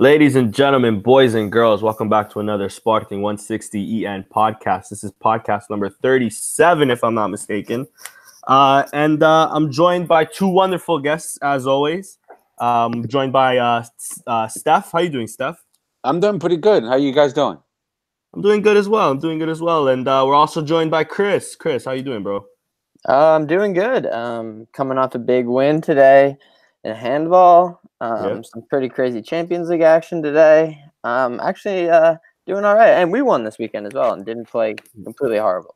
Ladies and gentlemen, boys and girls, welcome back to another Sporting160EN podcast. This is podcast number 37, if I'm not mistaken. And I'm joined by two wonderful guests, as always. Joined by Steph. How you doing, Steph? I'm doing pretty good. How you guys doing? I'm doing good as well. And we're also joined by Chris. Chris, how you doing, bro? I'm doing good. Coming off a big win today in handball. Some pretty crazy Champions League action today. Actually doing all right. And we won this weekend as well and didn't play completely horrible.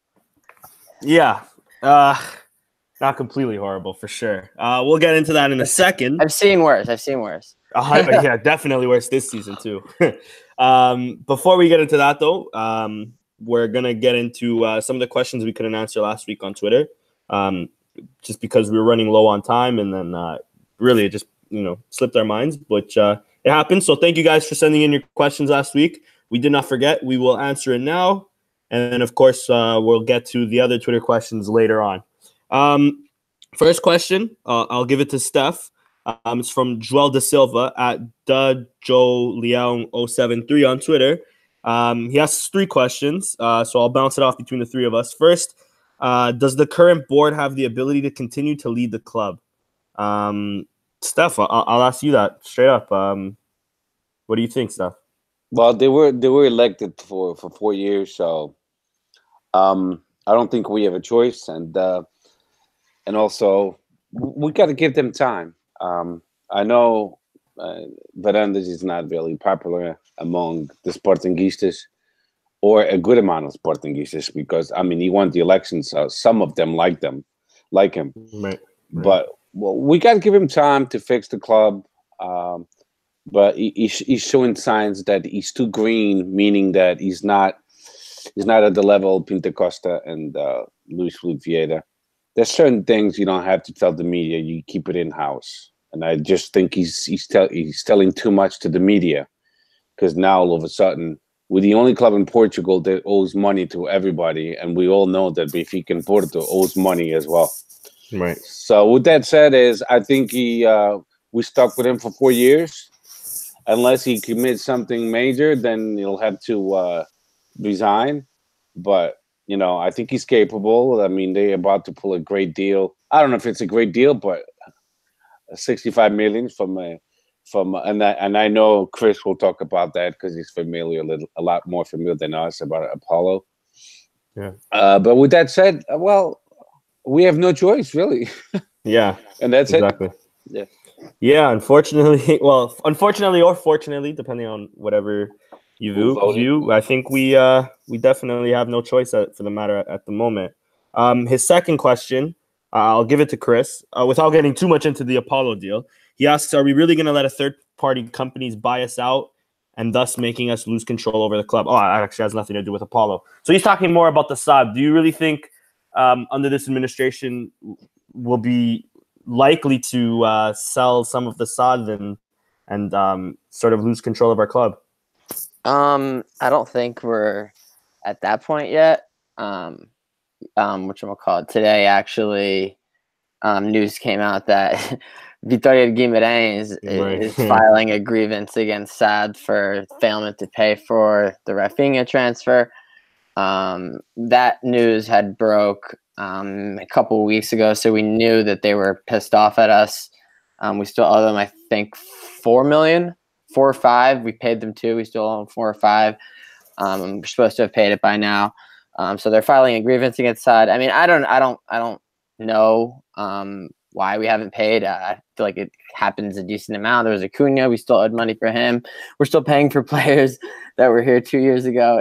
Yeah. Not completely horrible, for sure. We'll get into that in a second. I've seen worse. Yeah, definitely worse this season, too. Before we get into that, though, we're going to get into some of the questions we couldn't answer last week on Twitter, just because we were running low on time, and then really it just slipped our minds. But it happened. So thank you guys for sending in your questions last week. We did not forget. We will answer it now. And then, of course, we'll get to the other Twitter questions later on. First question, I'll give it to Steph. It's from Joel Da Silva at DJoLeon073 on Twitter. He asks three questions, so I'll bounce it off between the three of us. First, does the current board have the ability to continue to lead the club? Steph, I'll ask you that straight up. What do you think, Steph? Well, they were elected for 4 years, so I don't think we have a choice, and also we got to give them time. I know Varandas is not really popular among the Sportingistas, or a good amount of Sportingistas, because he won the elections, so some of them like him. Right. But we got to give him time to fix the club. But he's showing signs that he's too green, meaning that he's not at the level of Pinto Costa and Luis Felipe Vieira. There's certain things you don't have to tell the media; you keep it in house. And I just think he's telling too much to the media, because now all of a sudden we're the only club in Portugal that owes money to everybody, and we all know that Benfica and Porto owes money as well. Right. So with that said, I think we stuck with him for 4 years. Unless he commits something major, then he'll have to resign. But I think he's capable. They're about to pull a great deal. I don't know if it's a great deal, but 65 million and I know Chris will talk about that because he's a lot more familiar than us about Apollo. Yeah. But with that said, we have no choice, really. Yeah. And that's exactly. Yeah. Yeah, unfortunately or fortunately, depending on whatever you view, I think we definitely have no choice for the matter at the moment. His second question, I'll give it to Chris. Without getting too much into the Apollo deal, he asks, are we really going to let a third-party companies buy us out and thus making us lose control over the club? Oh, it actually has nothing to do with Apollo. So he's talking more about the SAD. Do you really think under this administration will be likely to sell some of the SAD and sort of lose control of our club? I don't think we're at that point yet. Whatchamacallit, today actually news came out that Vitória Guimarães is filing a grievance against SAD for failure to pay for the Rafinha transfer. That news had broke a couple of weeks ago, so we knew that they were pissed off at us. We still owe them, I think, 4 million, 4 or 5. We paid them 2. We still owe them 4 or 5. We're supposed to have paid it by now. So they're filing a grievance against SAD. I don't know why we haven't paid. I feel like it happens a decent amount. There was Acuna. We still owed money for him. We're still paying for players that were here 2 years ago.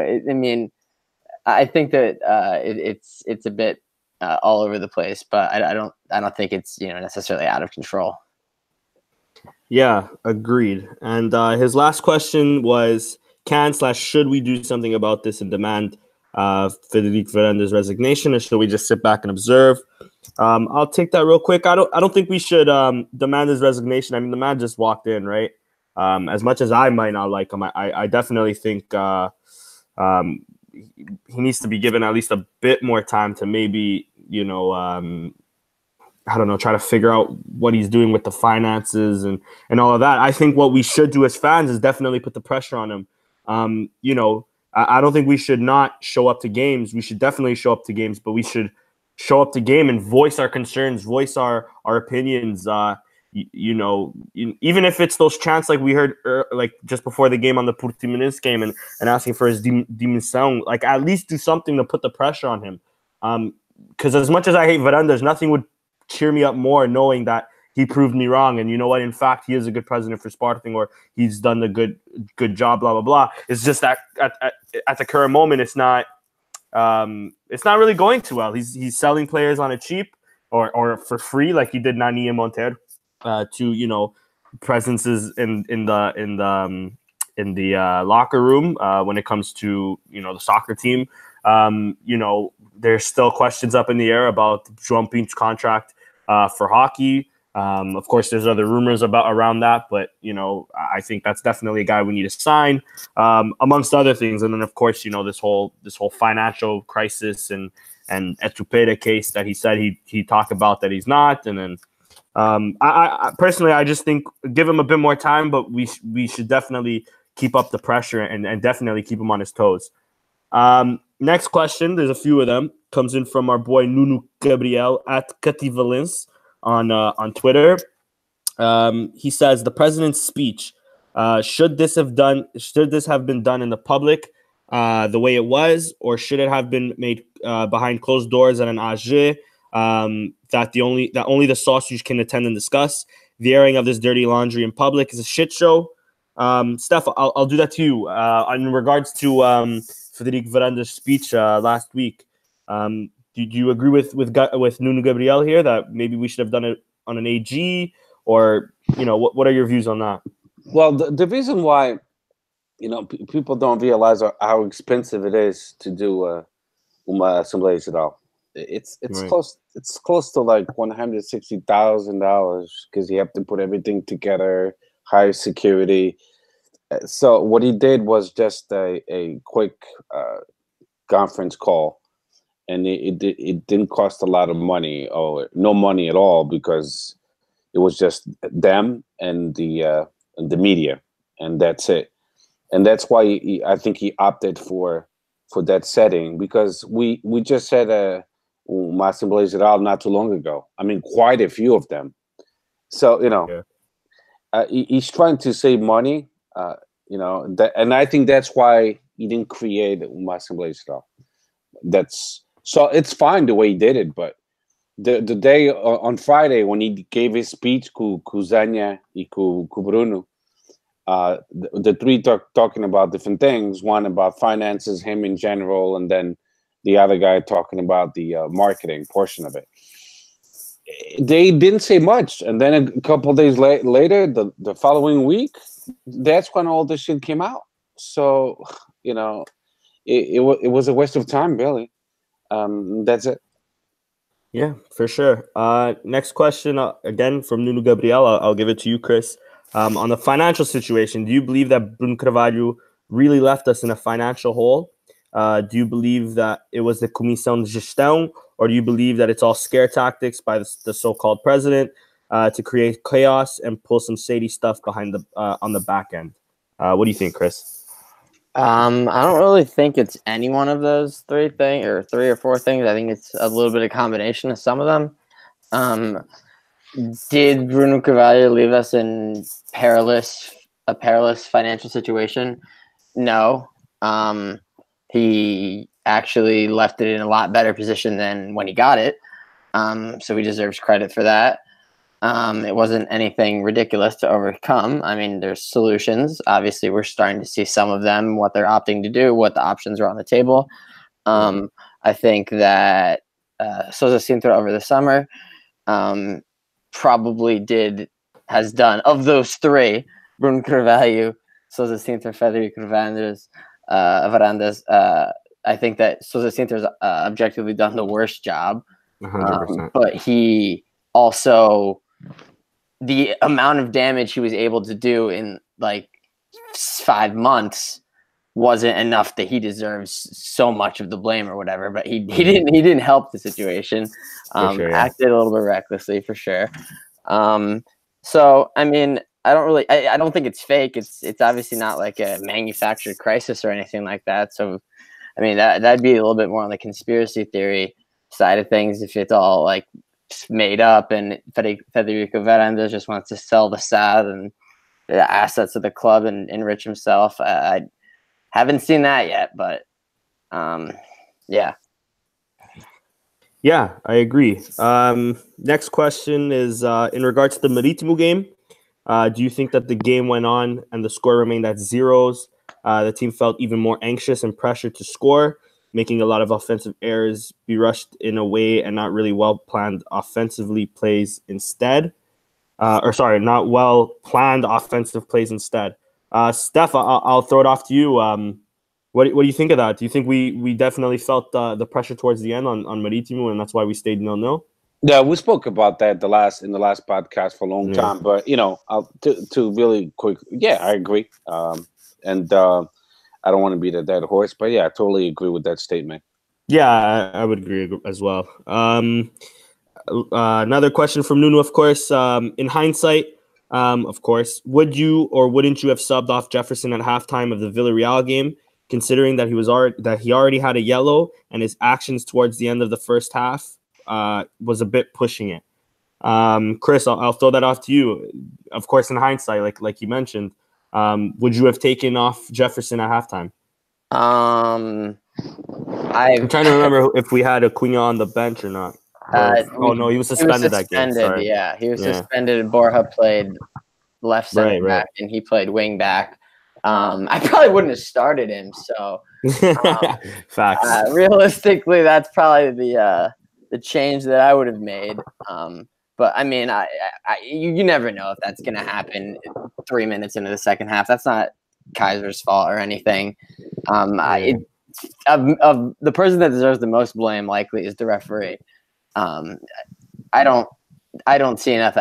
I think that it's a bit all over the place, but I don't think it's necessarily out of control. Yeah, agreed. And his last question was, should we do something about this and demand Frederic Varandas' resignation, or should we just sit back and observe? I'll take that real quick. I don't think we should demand his resignation. The man just walked in, right? As much as I might not like him, I definitely think he needs to be given at least a bit more time to maybe, I don't know, try to figure out what he's doing with the finances and all of that. I think what we should do as fans is definitely put the pressure on him. I don't think we should not show up to games. We should definitely show up to games, but we should show up to game and voice our concerns, voice our opinions. Even if it's those chants like we heard like just before the game on the Portuguese game and asking for his dimissão, like at least do something to put the pressure on him. Because as much as I hate Varandas, nothing would cheer me up more knowing that he proved me wrong. And you know what? In fact, he is a good president for Sporting, or he's done a good job, blah, blah, blah. It's just that at the current moment, it's not really going too well. He's selling players on a cheap or for free, like he did Nani and Monteiro, to, presences in the locker room when it comes to, the soccer team. There's still questions up in the air about João Pinto's contract for hockey. Of course, there's other rumors around that, but I think that's definitely a guy we need to sign, amongst other things. And then, of course, this whole financial crisis and Etupeda case that he said he talked about that he's not. And then, I personally, I just think give him a bit more time, but we should definitely keep up the pressure and definitely keep him on his toes. Next question, there's a few of them, comes in from our boy Nuno Gabriel at Cativalence on Twitter. He says the president's speech, should this have been done in the public the way it was, or should it have been made behind closed doors at an AG that only the sausage can attend and discuss? The airing of this dirty laundry in public is a shit show. Steph, I'll do that to you. In regards to Frederico Varandas' speech last week, do you agree with Nuno Gabriel here that maybe we should have done it on an AG, or what are your views on that? Well, the reason why people don't realize how expensive it is to do uma Assembleia Geral. It's Right. close. It's close to like $160,000 because you have to put everything together, hire security. So what he did was just a quick conference call, and it didn't cost a lot of money or no money at all, because it was just them and the media, and that's it. And that's why I think he opted for that setting, because we just had uma Assembleia Geral not too long ago. I mean, quite a few of them. So he's trying to save money. And I think that's why he didn't create uma Assembleia Geral. So it's fine the way he did it, but the day on Friday when he gave his speech, ku Zanya and ku Bruno, the three talking about different things. One about finances, him in general, and then the other guy talking about the marketing portion of it. They didn't say much, and then a couple of days later, the following week, that's when all this shit came out. So it was a waste of time, really. That's it. Yeah, for sure. Next question, again from Nuno Gabriel. I'll give it to you, Chris. On the financial situation, do you believe that Bruno Carvalho really left us in a financial hole? Do you believe that it was the Comissão de Gestão, or do you believe that it's all scare tactics by the so-called president to create chaos and pull some shady stuff behind on the back end? What do you think, Chris? I don't really think it's any one of those three or four things. I think it's a little bit of combination of some of them. Did Bruno Carvalho leave us in a perilous financial situation? No. He actually left it in a lot better position than when he got it. So he deserves credit for that. It wasn't anything ridiculous to overcome. I mean, there's solutions. Obviously, we're starting to see some of them, what they're opting to do, what the options are on the table. I think that Sousa Sintra over the summer has done, of those three, Bruno Carvalho, Sousa Sintra, Frederico Varandas, I think that Sousa Sintra's objectively done the worst job. 100%. But he also, the amount of damage he was able to do in like 5 months wasn't enough that he deserves so much of the blame or whatever. But he didn't help the situation. Acted a little bit recklessly for sure. So I mean, I don't think it's fake. It's obviously not like a manufactured crisis or anything like that. So I mean, that'd be a little bit more on the conspiracy theory side of things if it's all like made up and Federico Verandas just wants to sell the SAD and the assets of the club and enrich himself. I haven't seen that yet, but yeah. Yeah, I agree. Next question is in regards to the Marítimo game. Do you think that the game went on and the score remained at zeros? The team felt even more anxious and pressured to score, making a lot of offensive errors, be rushed in a way and not really well-planned offensively plays instead. Not well-planned offensive plays instead. Steph, I'll throw it off to you. What do you think of that? Do you think we definitely felt the pressure towards the end on Marítimo and that's why we stayed 0-0? Yeah, we spoke about that in the last podcast for a long time. But, to really quick, I agree. I don't want to beat a dead horse, but I totally agree with that statement. Yeah, I would agree as well. Another question from Nuno, of course. In hindsight, of course, would you or wouldn't you have subbed off Jefferson at halftime of the Villarreal game, considering that he already had a yellow and his actions towards the end of the first half was a bit pushing it? Chris, I'll throw that off to you. Of course, in hindsight, like you mentioned, would you have taken off Jefferson at halftime? I'm trying to remember if we had Acuna on the bench or not. No, he was suspended that game. Sorry. Yeah, he was suspended and Borja played left center back and he played wing back. I probably wouldn't have started him. So facts. Realistically, that's probably the change that I would have made. But I mean, you never know if that's going to happen 3 minutes into the second half. That's not Kaiser's fault or anything. Of the person that deserves the most blame likely is the referee. I don't see enough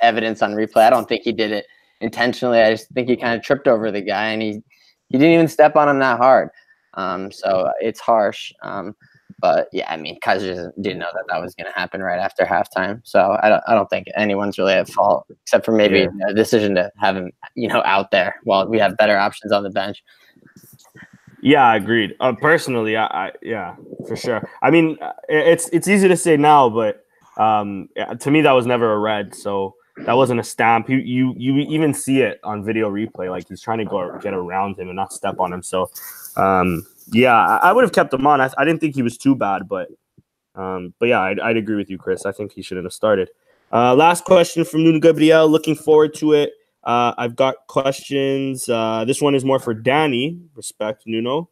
evidence on replay. I don't think he did it intentionally. I just think he kind of tripped over the guy and he didn't even step on him that hard. So it's harsh. But I mean, Kaiser didn't know that was going to happen right after halftime. So I don't think anyone's really at fault, except for maybe a decision to have him, out there while we have better options on the bench. Yeah, agreed. Personally, I for sure. I mean, it's easy to say now, but to me that was never a red. So that wasn't a stamp. You even see it on video replay, like he's trying to get around him and not step on him. So. I would have kept him on. I didn't think he was too bad, but I'd agree with you, Chris. I think he shouldn't have started. Last question from Nuno Gabriel. Looking forward to it. I've got questions. This one is more for Danny. Respect, Nuno.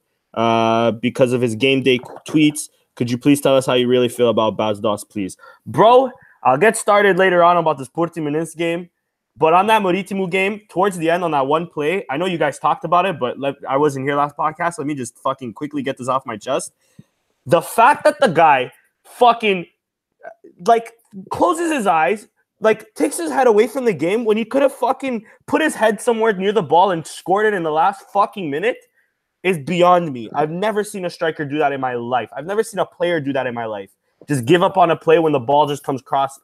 Because of his game day tweets, could you please tell us how you really feel about Bas Dost, please? Bro, I'll get started later on about this Portimonense game. But on that Marítimo game, towards the end on that one play, I know you guys talked about it, but I wasn't here last podcast. Let me just fucking quickly get this off my chest. The fact that the guy fucking, closes his eyes, takes his head away from the game when he could have fucking put his head somewhere near the ball and scored it in the last fucking minute is beyond me. I've never seen a striker do that in my life. I've never seen a player do that in my life. Just give up on a play when the ball just comes across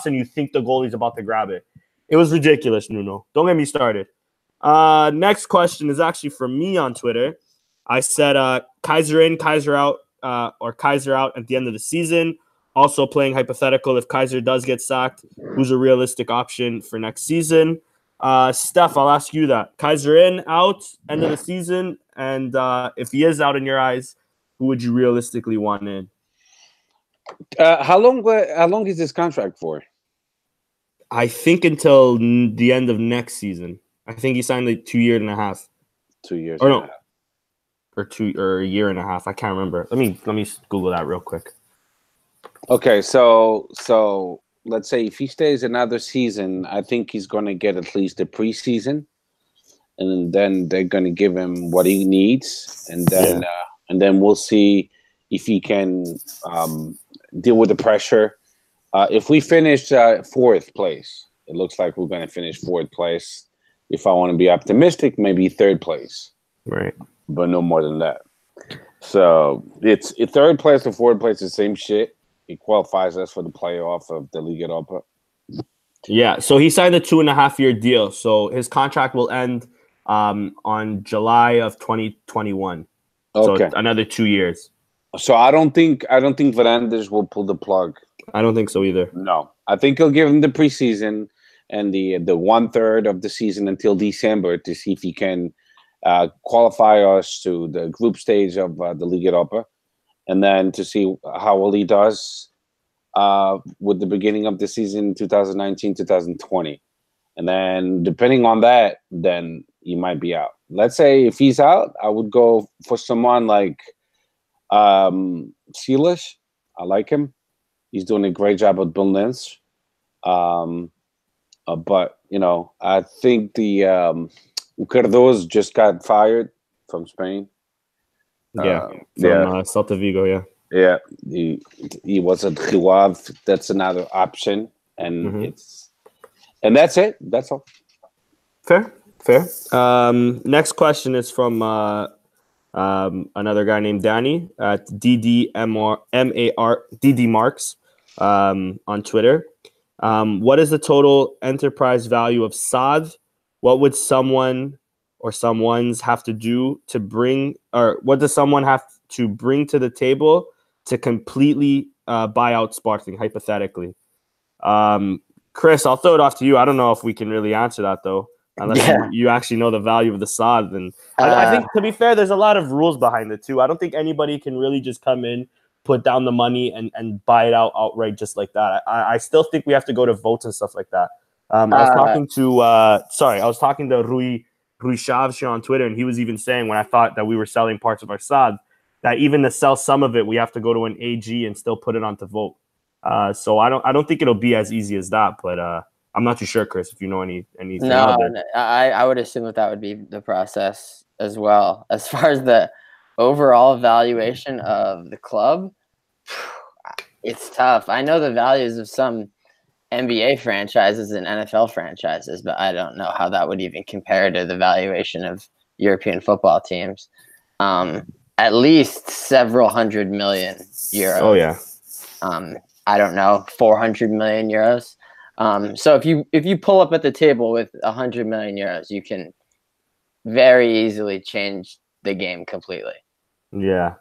and you think the goalie's about to grab it. It was ridiculous, Nuno. Don't get me started. Next question is actually from me on Twitter. I said Kaiser in, Kaiser out, or Kaiser out at the end of the season. Also playing hypothetical, if Kaiser does get sacked, who's a realistic option for next season? Steph, I'll ask you that. Kaiser in, out, end of the season, and if he is out in your eyes, who would you realistically want in? How long is this contract for? I think until the end of next season. I think he signed 2 years and a half. 2 years. Or no. Or a year and a half. I can't remember. Let me Google that real quick. Okay, so let's say if he stays another season, I think he's going to get at least a preseason, and then they're going to give him what he needs, and then we'll see if he can deal with the pressure. If we finish fourth place, it looks like we're going to finish fourth place. If I want to be optimistic, maybe third place. Right. But no more than that. So it's third place to fourth place, the same shit. It qualifies us for the playoff of the Liga Europa. Yeah. So he signed a 2.5-year deal. So his contract will end on July of 2021. Okay. So another 2 years. So I don't think Fernandes will pull the plug. I don't think so either. No, I think he'll give him the preseason and the 1/3 of the season until December to see if he can qualify us to the group stage of the Liga Europa, and then to see how well he does with the beginning of the season 2019-2020. And then depending on that, then he might be out. Let's say if he's out, I would go for someone like Silas. I like him. He's doing a great job with Bill Nance. But, I think the Cardoso just got fired from Spain. From Celta Vigo, yeah. Yeah, he was at Rio. That's another option. And and that's it. That's all. Fair. Next question is from another guy named Danny at DD Marks on Twitter. What is the total enterprise value of Saad? What would someone or someone's have to do to bring, or what does someone have to bring to the table to completely buy out Sporting, hypothetically? Chris, I'll throw it off to you. I don't know if we can really answer that, though, unless you actually know the value of the Saad. And I think, to be fair, there's a lot of rules behind it, too. I don't think anybody can really just come in, put down the money, and buy it out outright just like that. I still think we have to go to votes and stuff like that. I was talking to Rui Chaves on Twitter, and he was even saying, when I thought that we were selling parts of our Saad, that even to sell some of it, we have to go to an AG and still put it on to vote. So I don't think it'll be as easy as that, but I'm not too sure, Chris, if you know anything. No, I would assume that would be the process as well. As far as the overall valuation of the club, it's tough. I know the values of some NBA franchises and NFL franchises, but I don't know how that would even compare to the valuation of European football teams. At least several hundred million euros. Oh yeah. I don't know, 400 million euros. So if you pull up at the table with 100 million euros, you can very easily change the game completely. Yeah.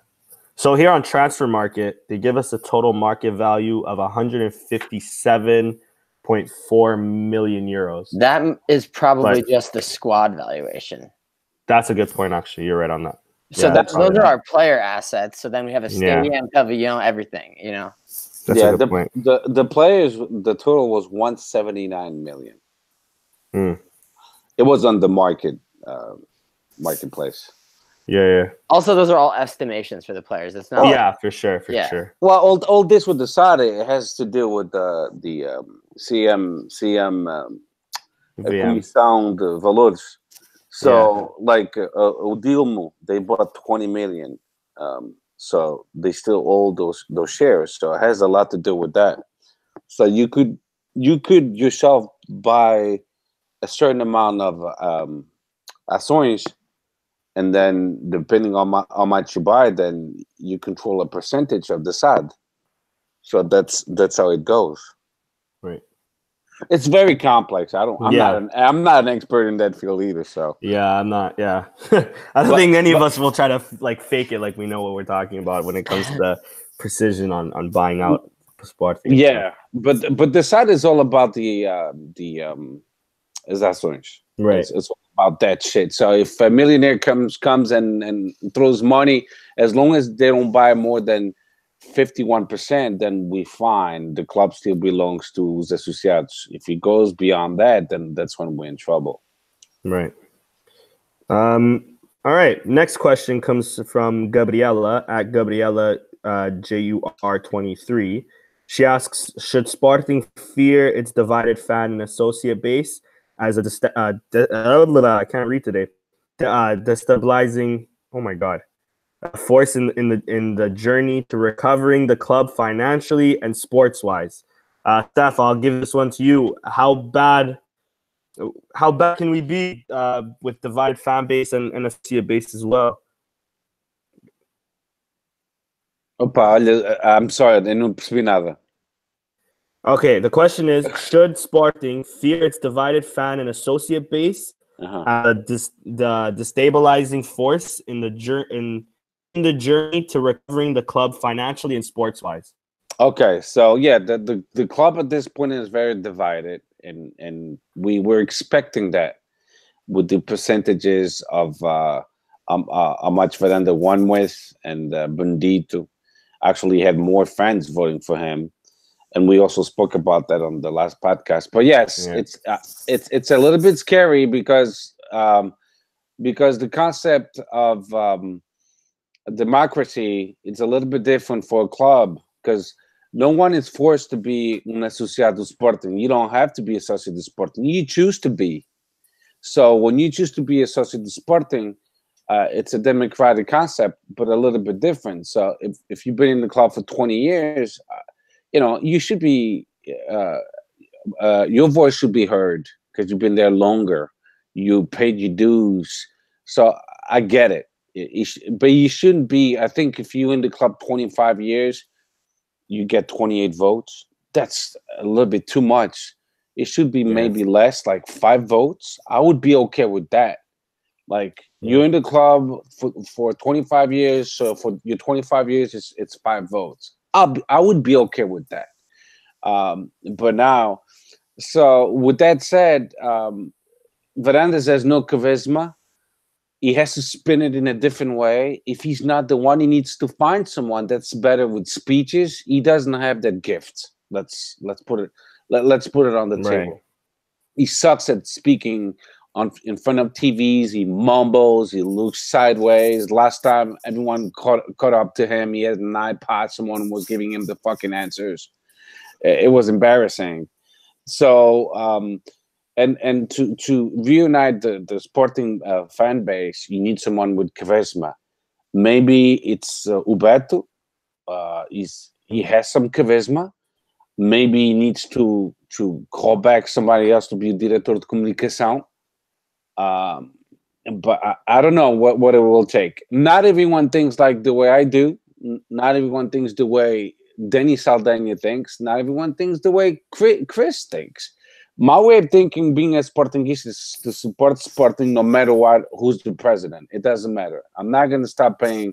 So here on Transfer Market, they give us a total market value of 157.4 million euros. That is probably just the squad valuation. That's a good point, actually. You're right on that. So those are our player assets. So then we have a stadium, pavilion, everything, That's a good point. The players, the total was 179 million. It was on the marketplace. Yeah. Also, those are all estimations for the players. It's not. For sure. Well, all this with the Saudi, it has to do with the CM sound valores. So like Odilmo, they bought 20 million. So they still owe those shares. So it has a lot to do with that. So you could yourself buy a certain amount of ações, and then depending on how much you buy, then you control a percentage of the SAD. So that's how it goes. Right. It's very complex. I'm not an expert in that field either. So I'm not. Yeah, I don't think any of us will try to fake it like we know what we're talking about when it comes to precision on buying out Sporting. Yeah, but the side is all about the ações. Right. It's all about that shit. So if a millionaire comes and throws money, as long as they don't buy more than 51%, then we fine. The club still belongs to os associados. If it goes beyond that, then that's when we're in trouble. Right. All right. Next question comes from Gabriela at Gabriela JUR23. She asks, should Sporting fear its divided fan and associate base as a I can't read today. Destabilizing. Oh my God. Force in the journey to recovering the club financially and sports wise. Steph, I'll give this one to you. How bad how bad can we be with divided fan base and associate base as well? Opa, olha, I'm sorry, eu não percebi nada. Okay, the question is, should Sporting fear its divided fan and associate base, the destabilizing force in the journey to recovering the club financially and sports-wise? Okay, so yeah, the club at this point is very divided, and we were expecting that with the percentages of how much Veranda won with, and Bendito actually had more fans voting for him. And we also spoke about that on the last podcast. But yes, it's a little bit scary because the concept of democracy is a little bit different for a club, because no one is forced to be an associado Sporting. You don't have to be associated to Sporting. You choose to be. So when you choose to be associated to Sporting, it's a democratic concept, but a little bit different. So if you've been in the club for 20 years, you should be, your voice should be heard because you've been there longer. You paid your dues. So I get it. But you shouldn't be, I think if you're in the club 25 years, you get 28 votes. That's a little bit too much. It should be maybe less, like 5 votes. I would be okay with that. Like, you're in the club for 25 years, so for your 25 years, it's 5 votes. I would be okay with that. But now, so with that said, Varandas has no charisma. He has to spin it in a different way. If he's not the one, he needs to find someone that's better with speeches. He doesn't have that gift. Let's put it on the table. He sucks at speaking in front of TVs. He mumbles. He looks sideways. Last time everyone caught up to him, he had an iPod. Someone was giving him the fucking answers. It was embarrassing. So, and to reunite the Sporting fan base, you need someone with charisma. Maybe it's Huberto. He has some charisma. Maybe he needs to call back somebody else to be diretor de comunicação. But I don't know what it will take. Not everyone thinks like the way I do. Not everyone thinks the way Denny Saldana thinks. Not everyone thinks the way Chris thinks. My way of thinking, being a Sportingist, is to support Sporting no matter what, who's the president. It doesn't matter. I'm not going to stop paying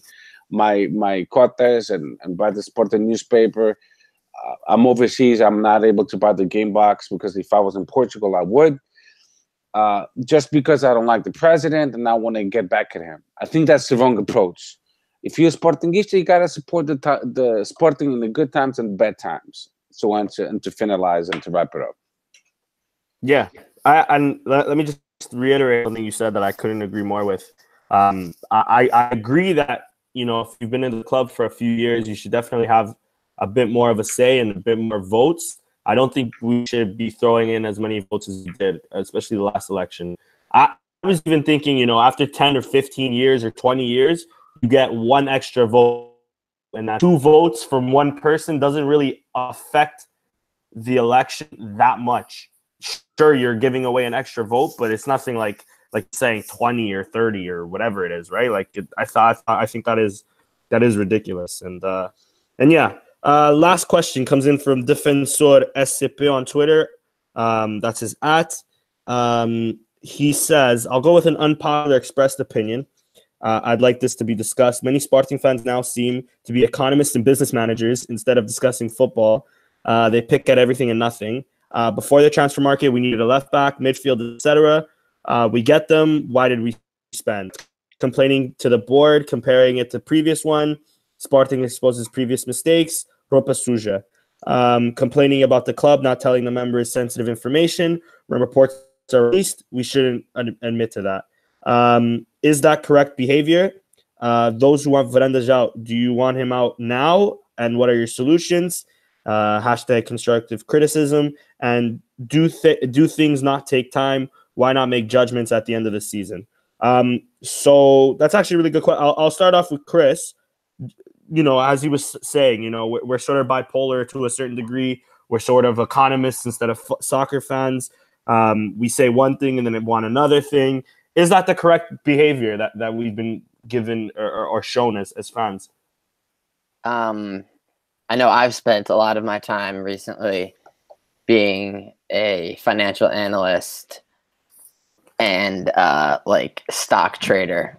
my quotas and buy the Sporting newspaper. I'm overseas. I'm not able to buy the game box because if I was in Portugal, I would. Just because I don't like the president and I want to get back at him. I think that's the wrong approach. If you're a Sportingista, you got to support the Sporting in the good times and bad times. So and to finalize and to wrap it up. Yeah, and let me just reiterate something you said that I couldn't agree more with. I agree that, if you've been in the club for a few years, you should definitely have a bit more of a say and a bit more votes. I don't think we should be throwing in as many votes as we did, especially the last election. I was even thinking, after 10 or 15 years or 20 years, you get 1 extra vote, and that 2 votes from one person doesn't really affect the election that much. Sure, you're giving away an extra vote, but it's nothing like saying 20 or 30 or whatever it is, right? I think that is ridiculous. And yeah. Last question comes in from Defensor SCP on Twitter. That's his @ he says, I'll go with an unpopular expressed opinion. I'd like this to be discussed. Many Sporting fans now seem to be economists and business managers instead of discussing football. They pick at everything and nothing. Before the transfer market, we needed a left back, midfield, etc. We get them. Why did we spend? Complaining to the board, comparing it to previous one. Sporting exposes previous mistakes. Ropa suja. Complaining about the club not telling the members sensitive information. When reports are released, we shouldn't admit to that. Is that correct behavior? Those who want Varandas out, do you want him out now? And what are your solutions? Hashtag constructive criticism. And do things not take time? Why not make judgments at the end of the season? So that's actually a really good question. I'll start off with Chris. As he was saying, we're sort of bipolar to a certain degree. We're sort of economists instead of soccer fans. We say one thing and then want another thing. Is that the correct behavior that we've been given or shown as fans? I know I've spent a lot of my time recently being a financial analyst and like stock trader,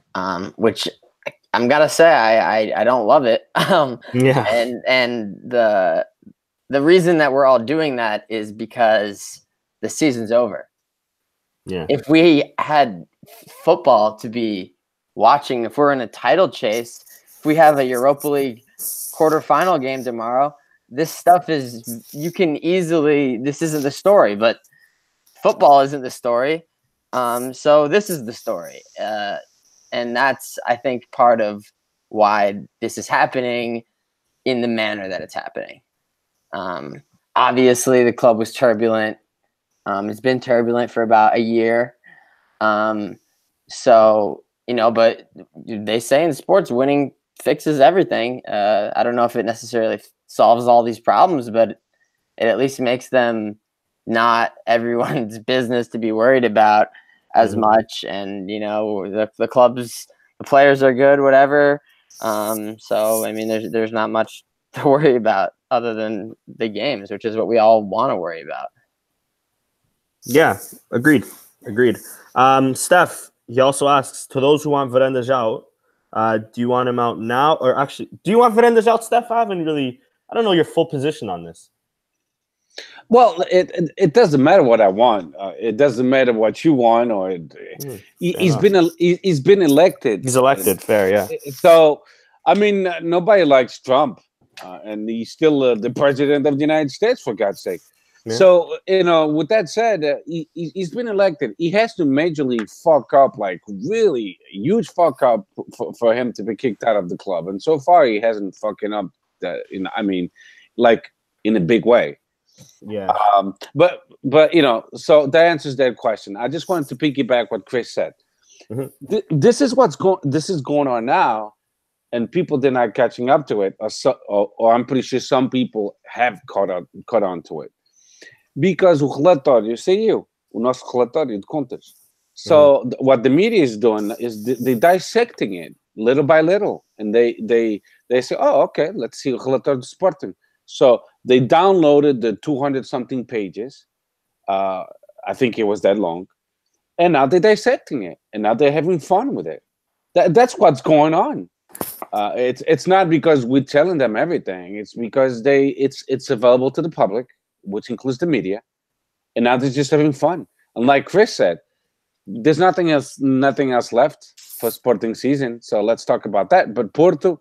which I'm gotta say I don't love it. Yeah. And the reason that we're all doing that is because the season's over. Yeah. If we had football to be watching, if we're in a title chase, if we have a Europa League quarterfinal game tomorrow, this stuff is, you can easily, this isn't the story, but football isn't the story. So this is the story. And that's, I think, part of why this is happening in the manner that it's happening. Obviously, the club was turbulent. It's been turbulent for about a year. So, you know, but they say in sports, winning fixes everything. I don't know if it necessarily solves all these problems, but it at least makes them not everyone's business to be worried about as much. And, you know, the clubs, the players are good, whatever. So, I mean, there's not much to worry about other than the games, which is what we all want to worry about. Yeah, agreed. Steph, he also asks, to those who want Varandas out, do you want him out now? Or actually, do you want Varandas out, Steph? I don't know your full position on this. Well, it doesn't matter what I want. It doesn't matter what you want, or he's been elected. He's elected, fair, yeah. So, I mean, nobody likes Trump, and he's still the president of the United States, for God's sake. Yeah. So, you know, with that said, he's been elected. He has to majorly fuck up, like really huge fuck up for him to be kicked out of the club. And so far, he hasn't fucking up. Like in a big way. Yeah. But you know, so that answers that question. I just wanted to piggyback what Chris said. Mm-hmm. This is going on now, and people they're not catching up to it, or I'm pretty sure some people have caught on to it. Because o relatório saiu, o nosso relatório de contas. So what the media is doing is they're dissecting it little by little, and they say, oh, okay, let's see o relatório de Sporting. So they downloaded the 200-something pages. I think it was that long, and now they're dissecting it, and now they're having fun with it. That's what's going on. It's not because we're telling them everything. It's because it's available to the public, which includes the media, and now they're just having fun. And like Chris said, there's nothing else left for Sporting season. So let's talk about that. But Porto,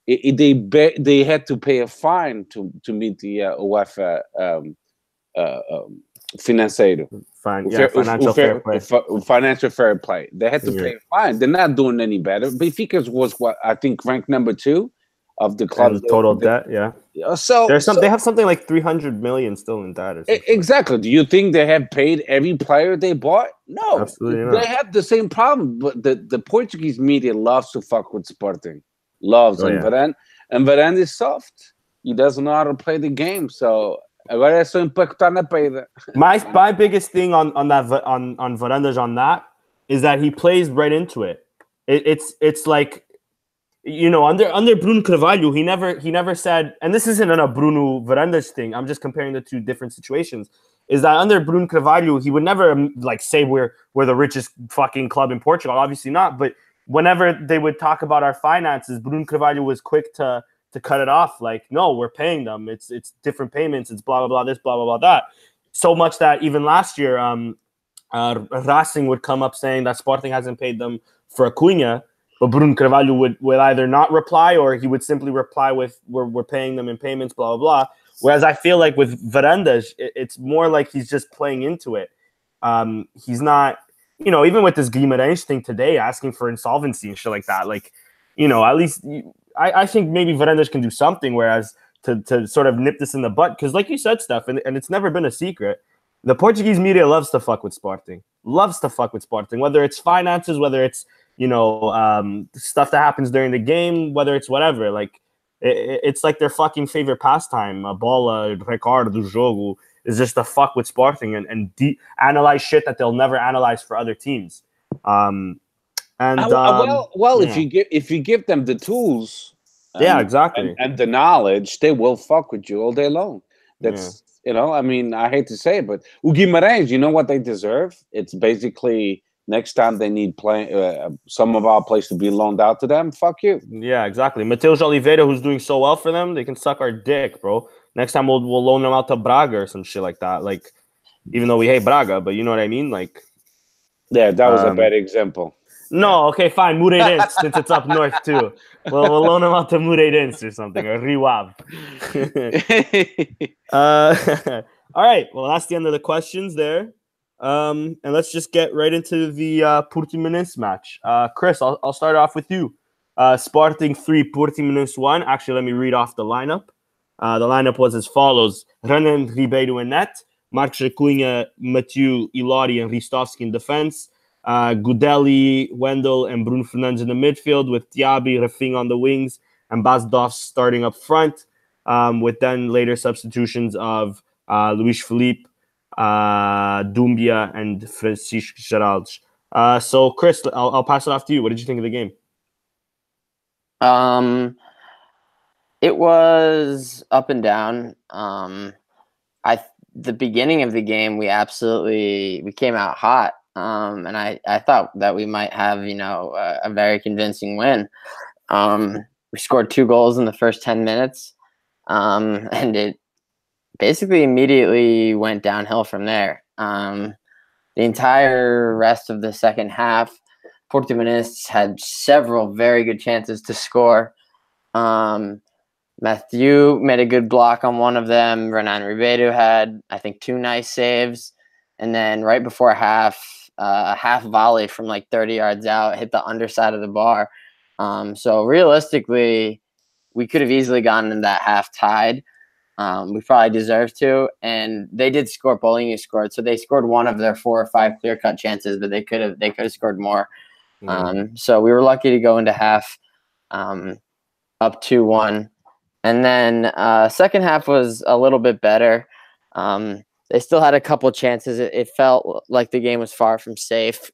they had to pay a fine to meet the UEFA financeiro. Financial fair play. They had to pay a fine. They're not doing any better. Benfica was what I think ranked number 2 of the club's total debt. Yeah. So they have something like 300 million still in debt. Exactly. Do you think they have paid every player they bought? No, absolutely not. They have the same problem. But the Portuguese media loves to fuck with Sporting. Varane is soft. He doesn't know how to play the game. So agora é só impactar na peida. My biggest thing on Varandas on that is that he plays right into it. It's like, you know, under Bruno Carvalho, he never said, and this isn't a Bruno Varandas thing. I'm just comparing the two different situations. Is that under Bruno Carvalho, he would never like say we're the richest fucking club in Portugal. Obviously not, but whenever they would talk about our finances, Bruno Carvalho was quick to cut it off. Like, no, we're paying them. It's different payments. It's blah, blah, blah, this, blah, blah, blah, that. So much that even last year, Racing would come up saying that Sporting hasn't paid them for Acuna, but Bruno Carvalho would either not reply or he would simply reply with, we're paying them in payments, blah, blah, blah. Whereas I feel like with Varandas, it's more like he's just playing into it. He's not, you know, even with this Guimarães thing today, asking for insolvency and shit like that, like, you know, at least I think maybe Varandas can do something, whereas to sort of nip this in the butt, because like you said, Steph, and it's never been a secret, the Portuguese media loves to fuck with Sporting. Whether it's finances, whether it's, you know, stuff that happens during the game, whether it's whatever. Like, it's like their fucking favorite pastime. A bola, recorde do jogo. is just to fuck with Sporting and analyze shit that they'll never analyze for other teams. If you give them the tools, exactly, and the knowledge, they will fuck with you all day long. That's I mean, I hate to say it, but Guimarães, you know what they deserve? It's basically next time they need some of our players to be loaned out to them. Fuck you. Yeah, exactly. Mateus Oliveira, who's doing so well for them, they can suck our dick, bro. Next time we'll loan them out to Braga or some shit like that. Like, even though we hate Braga, but you know what I mean? Like, yeah, that was a bad example. No, okay, fine. Moreirense, since it's up north too. Well, we'll loan them out to Moreirense or something, or Riwab. All right. Well, that's the end of the questions there. And let's just get right into the Portimonense match. Chris, I'll start off with you. Sporting 3, Portimonense 1. Actually, let me read off the lineup. The lineup was as follows: Renan, Ribeiro in net, Marcos Cunha, Mathieu, Ilori, and Ristovski in defense. Goudelli, Wendell, and Bruno Fernandes in the midfield, with Diaby, Rafinha on the wings, and Basdorf starting up front, with then later substitutions of Luis Felipe, Doumbia, and Francisco Geraldes. So, Chris, I'll pass it off to you. What did you think of the game? It was up and down. The beginning of the game, we came out hot. And I thought that we might have, a very convincing win. We scored 2 goals in the first 10 minutes, and it basically immediately went downhill from there. The entire rest of the second half, Portimonense had several very good chances to score. Mathieu made a good block on one of them. Renan Ribeiro had, I think, 2 nice saves. And then right before half, a half volley from like 30 yards out hit the underside of the bar. So realistically, we could have easily gotten in that half tied. We probably deserved to, and they did score. Paulinho scored, so they scored one of their 4 or 5 clear cut chances, but they could have scored more. So we were lucky to go into half up 2-1, and then second half was a little bit better. They still had a couple chances. It felt like the game was far from safe,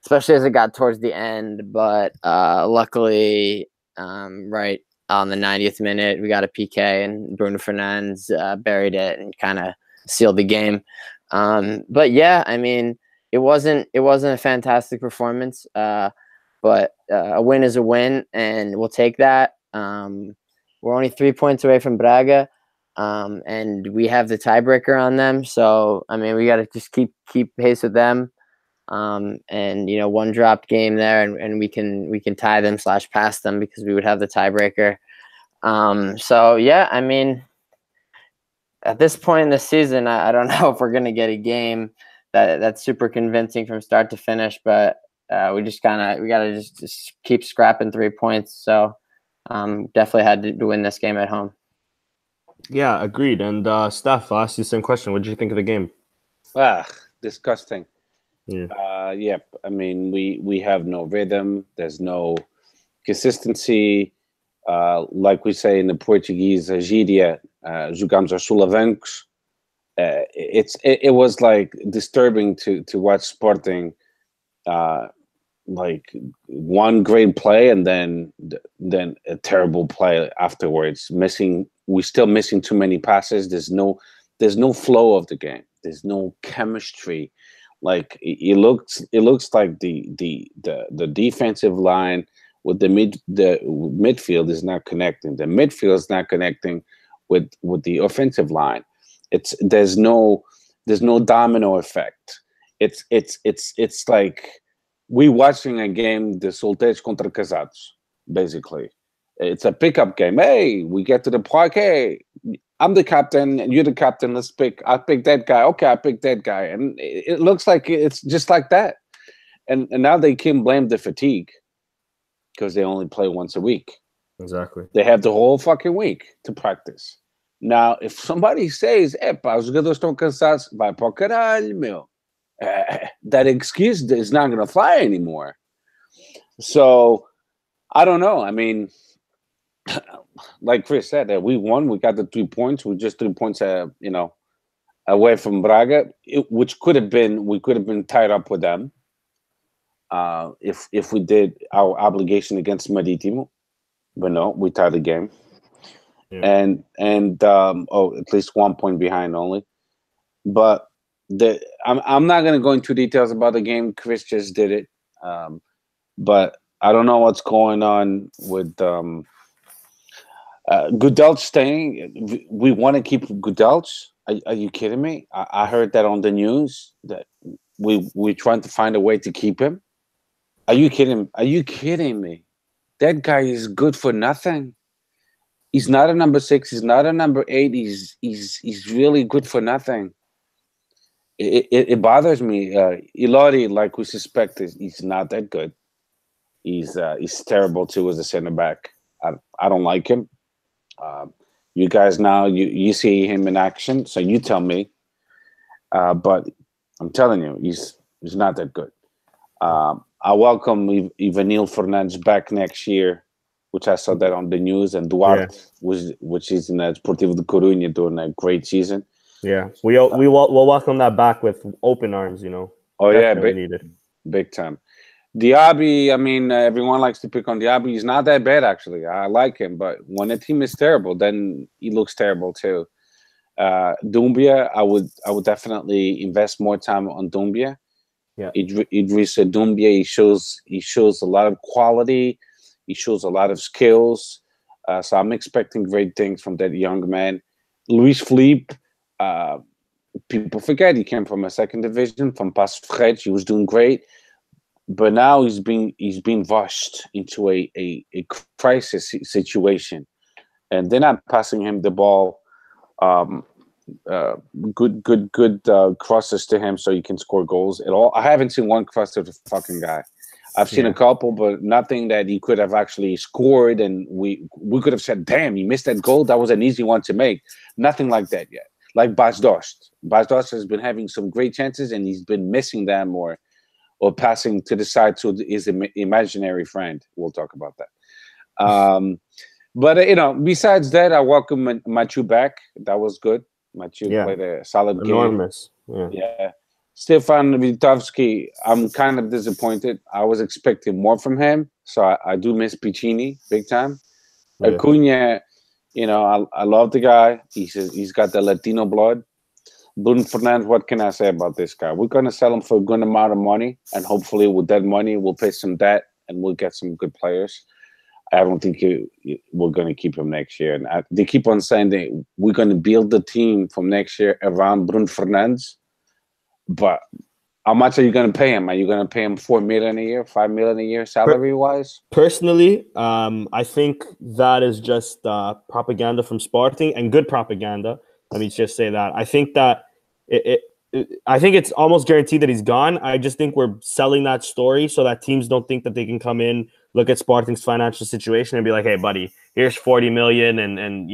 especially as it got towards the end. But luckily, right on the 90th minute, we got a PK, and Bruno Fernandes buried it and kind of sealed the game. But yeah, I mean, it wasn't a fantastic performance, but a win is a win, and we'll take that. We're only 3 points away from Braga. And we have the tiebreaker on them, so I mean we got to just keep pace with them, and one dropped game there, and we can tie them / pass them because we would have the tiebreaker. So yeah, I mean, at this point in the season, I don't know if we're gonna get a game that's super convincing from start to finish, but we gotta just keep scrapping 3 points. So definitely had to win this game at home. Yeah, agreed. And Steph, I'll ask you the same question. What did you think of the game? Disgusting. Yeah. Yep. I mean, we have no rhythm. There's no consistency. Like we say in the Portuguese, gíria, jogamos aos solavancos. It was like disturbing to watch Sporting, like one great play and then a terrible play afterwards. We're still missing too many passes. There's no flow of the game. There's no chemistry. Like it looks like the defensive line with the midfield is not connecting. The midfield is not connecting with the offensive line. There's no domino effect. It's like we watching a game de solteiros contra casados, basically. It's a pickup game. Hey, we get to the park. Hey, I'm the captain and you're the captain. I pick that guy. Okay, I pick that guy. And it looks like it's just like that. And now they can blame the fatigue because they only play once a week. Exactly. They have the whole fucking week to practice. Now, if somebody says, os jogadores estão cansados, vai para o caralho, meu. That excuse is not going to fly anymore. So, I don't know. I mean, like Chris said, that we won. We got the 3 points. We're just 3 points, away from Braga, which could have been. We could have been tied up with them if we did our obligation against Marítimo. But no, we tied the game, and at least 1 point behind only. But I'm not going to go into details about the game. Chris just did it, but I don't know what's going on with Gudelj staying. We want to keep Gudelj. Are you kidding me? I heard that on the news that we're trying to find a way to keep him. Are you kidding? Are you kidding me? That guy is good for nothing. He's not a number 6. He's not a number 8. He's really good for nothing. It bothers me. Ilori, like we suspect, he's not that good. He's terrible too as a center back. I don't like him. You guys now you see him in action, so you tell me. But I'm telling you, he's not that good. I welcome Ivanil Fernandes back next year, which I saw that on the news, and Duarte, which is in Sportivo de Coruña, doing a great season. Yeah, we'll welcome that back with open arms. Oh definitely big time. Diaby, I mean, everyone likes to pick on Diaby. He's not that bad, actually. I like him, but when a team is terrible, then he looks terrible too. Doumbia, I would definitely invest more time on Doumbia. Yeah, Idrissa Doumbia, he shows a lot of quality. He shows a lot of skills. So I'm expecting great things from that young man. Luis Felipe, people forget he came from a second division, from Passo Ferreira. He was doing great. But now he's being rushed into a crisis situation, and they're not passing him the ball. Good crosses to him so he can score goals at all. I haven't seen one cross to the fucking guy. I've seen a couple, but nothing that he could have actually scored, and we could have said, "Damn, he missed that goal. That was an easy one to make." Nothing like that yet. Like Bas Dost. Bas Dost has been having some great chances, and he's been missing them or passing to the side to his imaginary friend. We'll talk about that. But besides that, I welcome Mathieu back. That was good. Mathieu played a solid game. Enormous. Yeah. Stefan Vitovsky, I'm kind of disappointed. I was expecting more from him, so I do miss Piccini big time. Yeah. Acuna, I love the guy. He's got the Latino blood. Bruno Fernandes, what can I say about this guy? We're going to sell him for a good amount of money, and hopefully with that money, we'll pay some debt, and we'll get some good players. I don't think we're going to keep him next year. And they keep on saying that we're going to build the team from next year around Bruno Fernandes. But how much are you going to pay him? Are you going to pay him $4 million a year, $5 million a year, salary-wise? Personally, I think that is just propaganda from Sporting, and good propaganda. Let me just say that. I think that I think it's almost guaranteed that he's gone. I just think we're selling that story so that teams don't think that they can come in, look at Sporting's financial situation, and be like, "Hey, buddy, here's $40 million, and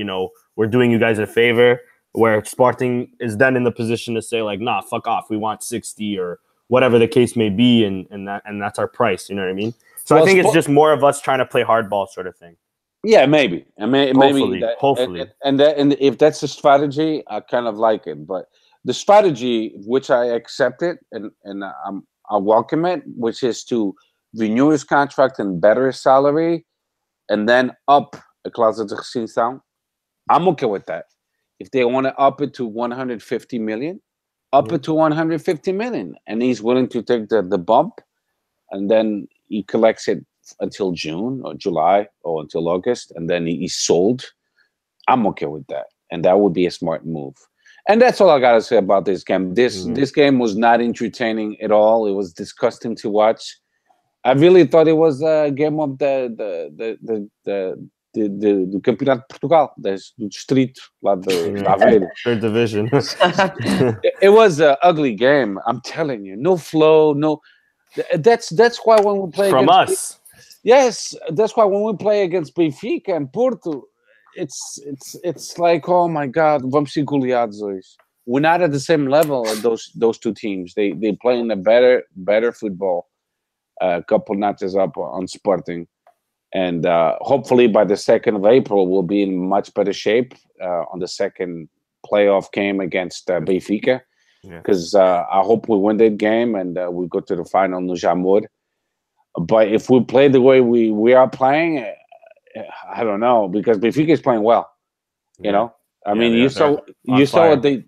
we're doing you guys a favor." Where Sporting is then in the position to say, like, "Nah, fuck off. We want 60 or whatever the case may be, and that's our price." You know what I mean? So I think it's just more of us trying to play hardball, sort of thing. Yeah, maybe. Hopefully. And if that's the strategy, I kind of like it. But the strategy, which I accepted and I welcome it, which is to renew his contract and better his salary, and then up a cláusula de rescisão, I'm okay with that. If they want to up it to 150 million, it to 150 million, and he's willing to take the bump, and then he collects it until June or July or until August, and then he's sold. I'm okay with that, and that would be a smart move. And that's all I gotta say about this game. This game was not entertaining at all. It was disgusting to watch. I really thought it was a game of the Campeonato de Portugal, do distrito lá de Aveiro. Third division. It was an ugly game. I'm telling you, no flow, no. That's why when we play from against us. Yes, that's why when we play against Benfica and Porto, it's like, oh my God, vamos ser goleados hoje. We're not at the same level as those two teams. They play in a better football. A couple notches up on Sporting. And hopefully by the 2nd of April, we'll be in much better shape on the second playoff game against Benfica. Because I hope we win that game and we go to the final no Jamor. But if we play the way we are playing, I don't know, because Benfica is playing well. You know, I mean, you saw what they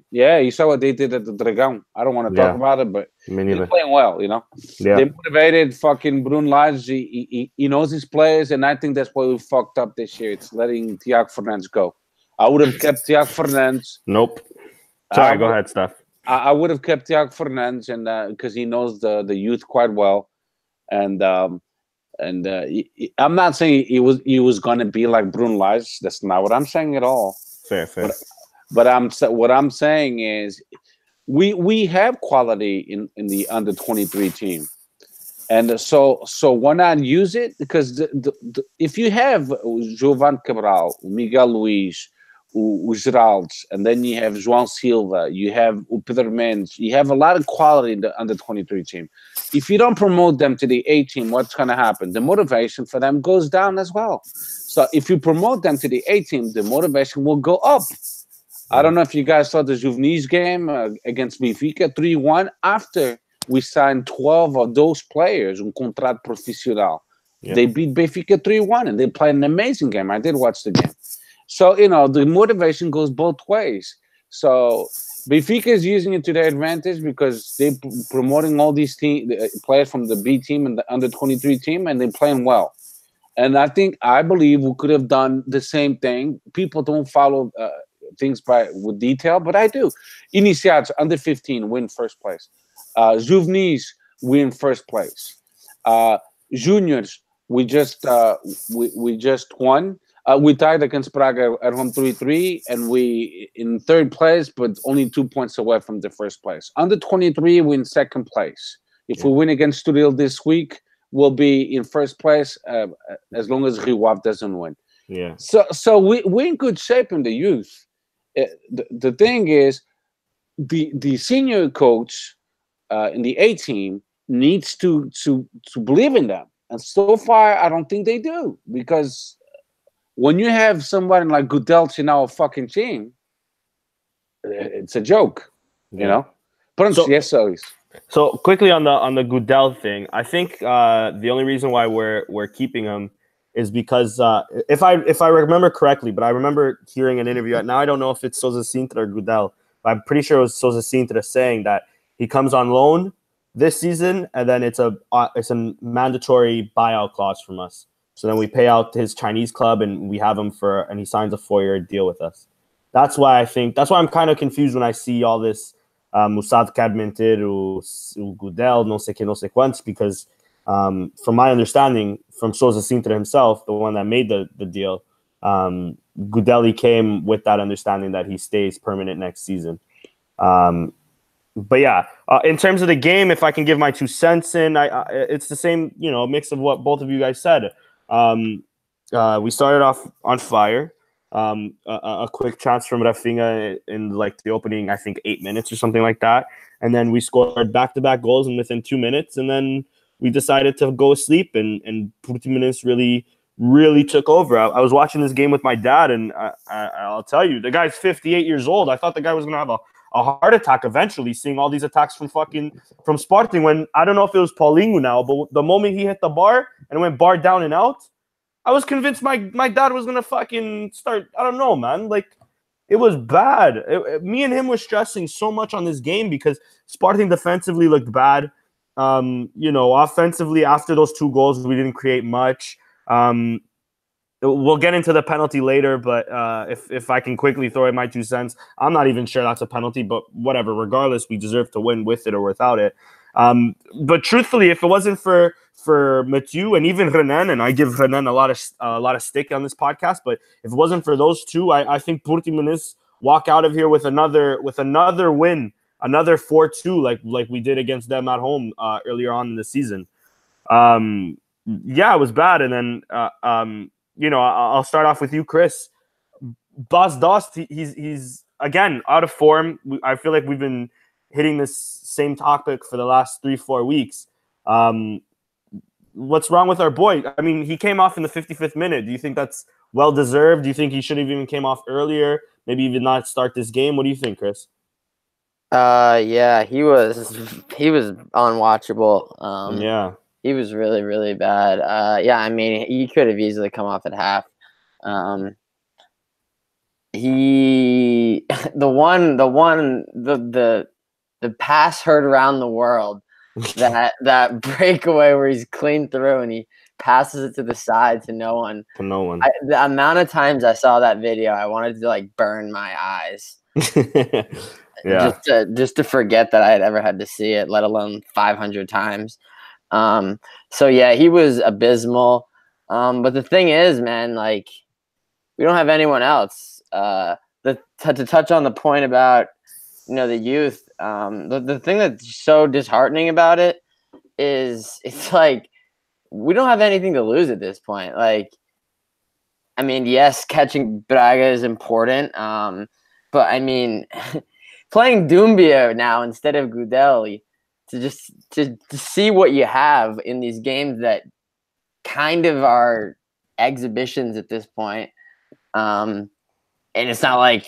did at the Dragão. I don't want to talk about it, but they're playing well. You know, they motivated fucking Bruno Lage. He knows his players, and I think that's why we fucked up this year. It's letting Tiago Fernandes go. I would have kept Tiago Fernandes. Nope. Sorry, go ahead, Steph. I would have kept Tiago Fernandes, and because he knows the youth quite well, and I'm not saying he was going to be like Bruno Lage. That's not what I'm saying at all. Fair. But what I'm saying is, we have quality in the under 23 team, and so why not use it? Because if you have Jovan Cabral, Miguel Luiz, o Geraldo, and then you have João Silva, you have o Pedro Mendes, you have a lot of quality in the under 23 team. If you don't promote them to the A team, what's going to happen? The motivation for them goes down as well. So if you promote them to the A team, the motivation will go up. I don't know if you guys saw the Juvenis game against Benfica, 3-1, after we signed 12 of those players, contrato profissional. They beat Benfica 3-1, and they played an amazing game. I did watch the game. So, you know, the motivation goes both ways. So Benfica is using it to their advantage because they're promoting all these players from the B team and the under 23 team, and they're playing well. And I believe we could have done the same thing. People don't follow things with detail, but I do. Iniciados, under 15, win first place. Juvenis, win first place. Juniors, we just won. We tied against Praga at home 3-3, and we in third place, but only 2 points away from the first place. Under 23, we're in second place. If we win against Estoril this week, we'll be in first place as long as Rio Ave doesn't win. Yeah. So we're in good shape in the youth. The thing is, the senior coach in the A team needs to believe in them, and so far I don't think they do, because when you have somebody like Gudelj in our fucking team, it's a joke, you know. But so quickly on the Gudelj thing, I think the only reason why we're keeping him is because if I remember correctly, but I remember hearing an interview. Now I don't know if it's Sousa Sintra or Gudelj, but I'm pretty sure it was Sousa Sintra saying that he comes on loan this season, and then it's a mandatory buyout clause from us. So then we pay out his Chinese club, and we have him and he signs a 4-year deal with us. That's why I'm kind of confused when I see all this Musad Cadmentir, Gudelj, no sé qué, no sé cuántos, because from my understanding, from Sousa Sintra himself, the one that made the deal, Gudelj came with that understanding that he stays permanent next season. But yeah, in terms of the game, if I can give my 2 cents in, it's the same, mix of what both of you guys said. We started off on fire. A quick chance from Rafinha in like the opening, I think 8 minutes or something like that, and then we scored back-to-back goals within 2 minutes, and then we decided to go sleep, and Portuguese really took over. I was watching this game with my dad, and I'll tell you, the guy's 58 years old. I thought the guy was gonna have a heart attack eventually, seeing all these attacks from Sporting, when I don't know if it was Paulinho now, but the moment he hit the bar and went bar down and out, I was convinced my dad was going to fucking start. I don't know, man. Like, it was bad. Me and him were stressing so much on this game because Sporting defensively looked bad. Offensively, after those 2 goals, we didn't create much. We'll get into the penalty later, but if I can quickly throw in my 2 cents, I'm not even sure that's a penalty, but whatever. Regardless, we deserve to win with it or without it. But truthfully, if it wasn't for Mathieu and even Renan, and I give Renan a lot of stick on this podcast, but if it wasn't for those two, I think Portimonense walk out of here with another win, another 4-2 like we did against them at home earlier on in the season. Yeah, it was bad, and then I'll start off with you, Chris. Bas Dost, he's again out of form. I feel like we've been hitting this same topic for the last 3-4 weeks. what's wrong with our boy? I mean, he came off in the 55th minute. Do you think that's well deserved? Do you think he should have even came off earlier? Maybe even not start this game. What do you think, Chris? Yeah, he was unwatchable. Yeah. He was really, really bad. Yeah, I mean, he could have easily come off at half. The pass heard around the world, that breakaway where he's clean through and he passes it to the side to no one. The amount of times I saw that video, I wanted to like burn my eyes. Yeah. Just to forget that I had ever had to see it, let alone 500 times. So yeah, he was abysmal. But the thing is, man, like we don't have anyone else. To touch on the point about, the youth, the thing that's so disheartening about it is it's like we don't have anything to lose at this point. Like, I mean, yes, catching Braga is important, but I mean, playing Doumbia now instead of Gudeli to see what you have in these games that kind of are exhibitions at this point, and it's not like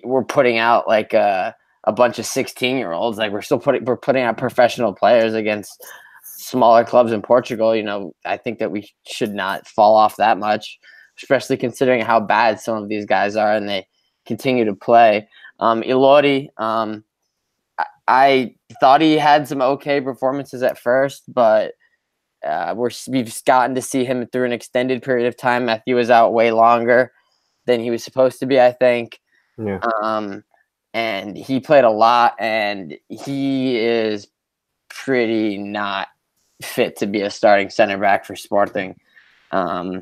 we're putting out like a bunch of 16-year-olds. Like we're putting out professional players against smaller clubs in Portugal. I think that we should not fall off that much, especially considering how bad some of these guys are and they continue to play. Ilori, I thought he had some okay performances at first, but we've gotten to see him through an extended period of time. Matthew was out way longer than he was supposed to be, I think. Yeah. And he played a lot, and he is pretty not fit to be a starting center back for Sporting. I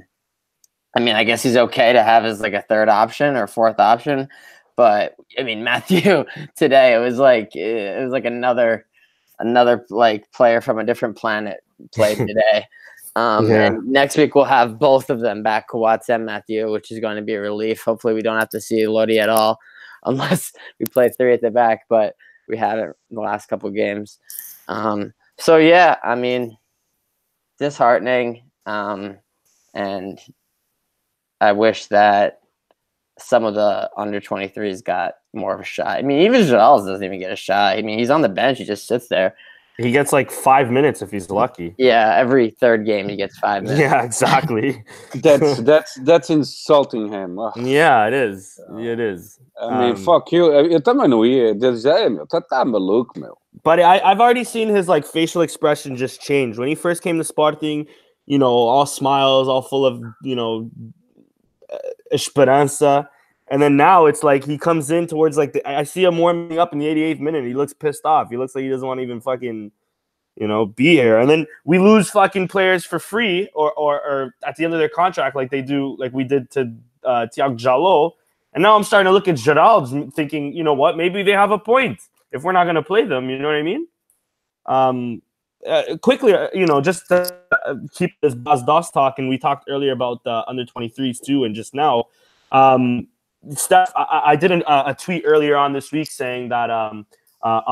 mean, I guess he's okay to have as like a third option or fourth option, but I mean, Matthew today, it was like another like player from a different planet played today. And next week we'll have both of them back, Kawats and Matthew, which is going to be a relief. Hopefully we don't have to see Lodi at all, unless we play three at the back, but we had it in the last couple of games. So yeah, I mean, disheartening. And I wish that some of the under 23s got more of a shot. I mean, even Giles doesn't even get a shot. I mean, he's on the bench. He just sits there. He gets like 5 minutes if he's lucky. Yeah, every third game he gets 5 minutes. Yeah, exactly. That's insulting him. Ugh. Yeah, it is. It is. I mean, fuck you. Eu também não ia dizer, meu, tá maluco, meu. But I've already seen his like facial expression just change. When he first came to Sporting, all smiles, all full of, esperanza. And then now it's like he comes in towards like I see him warming up in the 88th minute. He looks pissed off. He looks like he doesn't want to even fucking, be here. And then we lose fucking players for free or at the end of their contract like they do, like we did to Thiago Jallo. And now I'm starting to look at Gerald thinking, you know what, maybe they have a point if we're not going to play them. You know what I mean? Quickly, just to keep this Bas Dos talk, and we talked earlier about the under 23s too, and just now. Steph, I did a tweet earlier on this week saying that on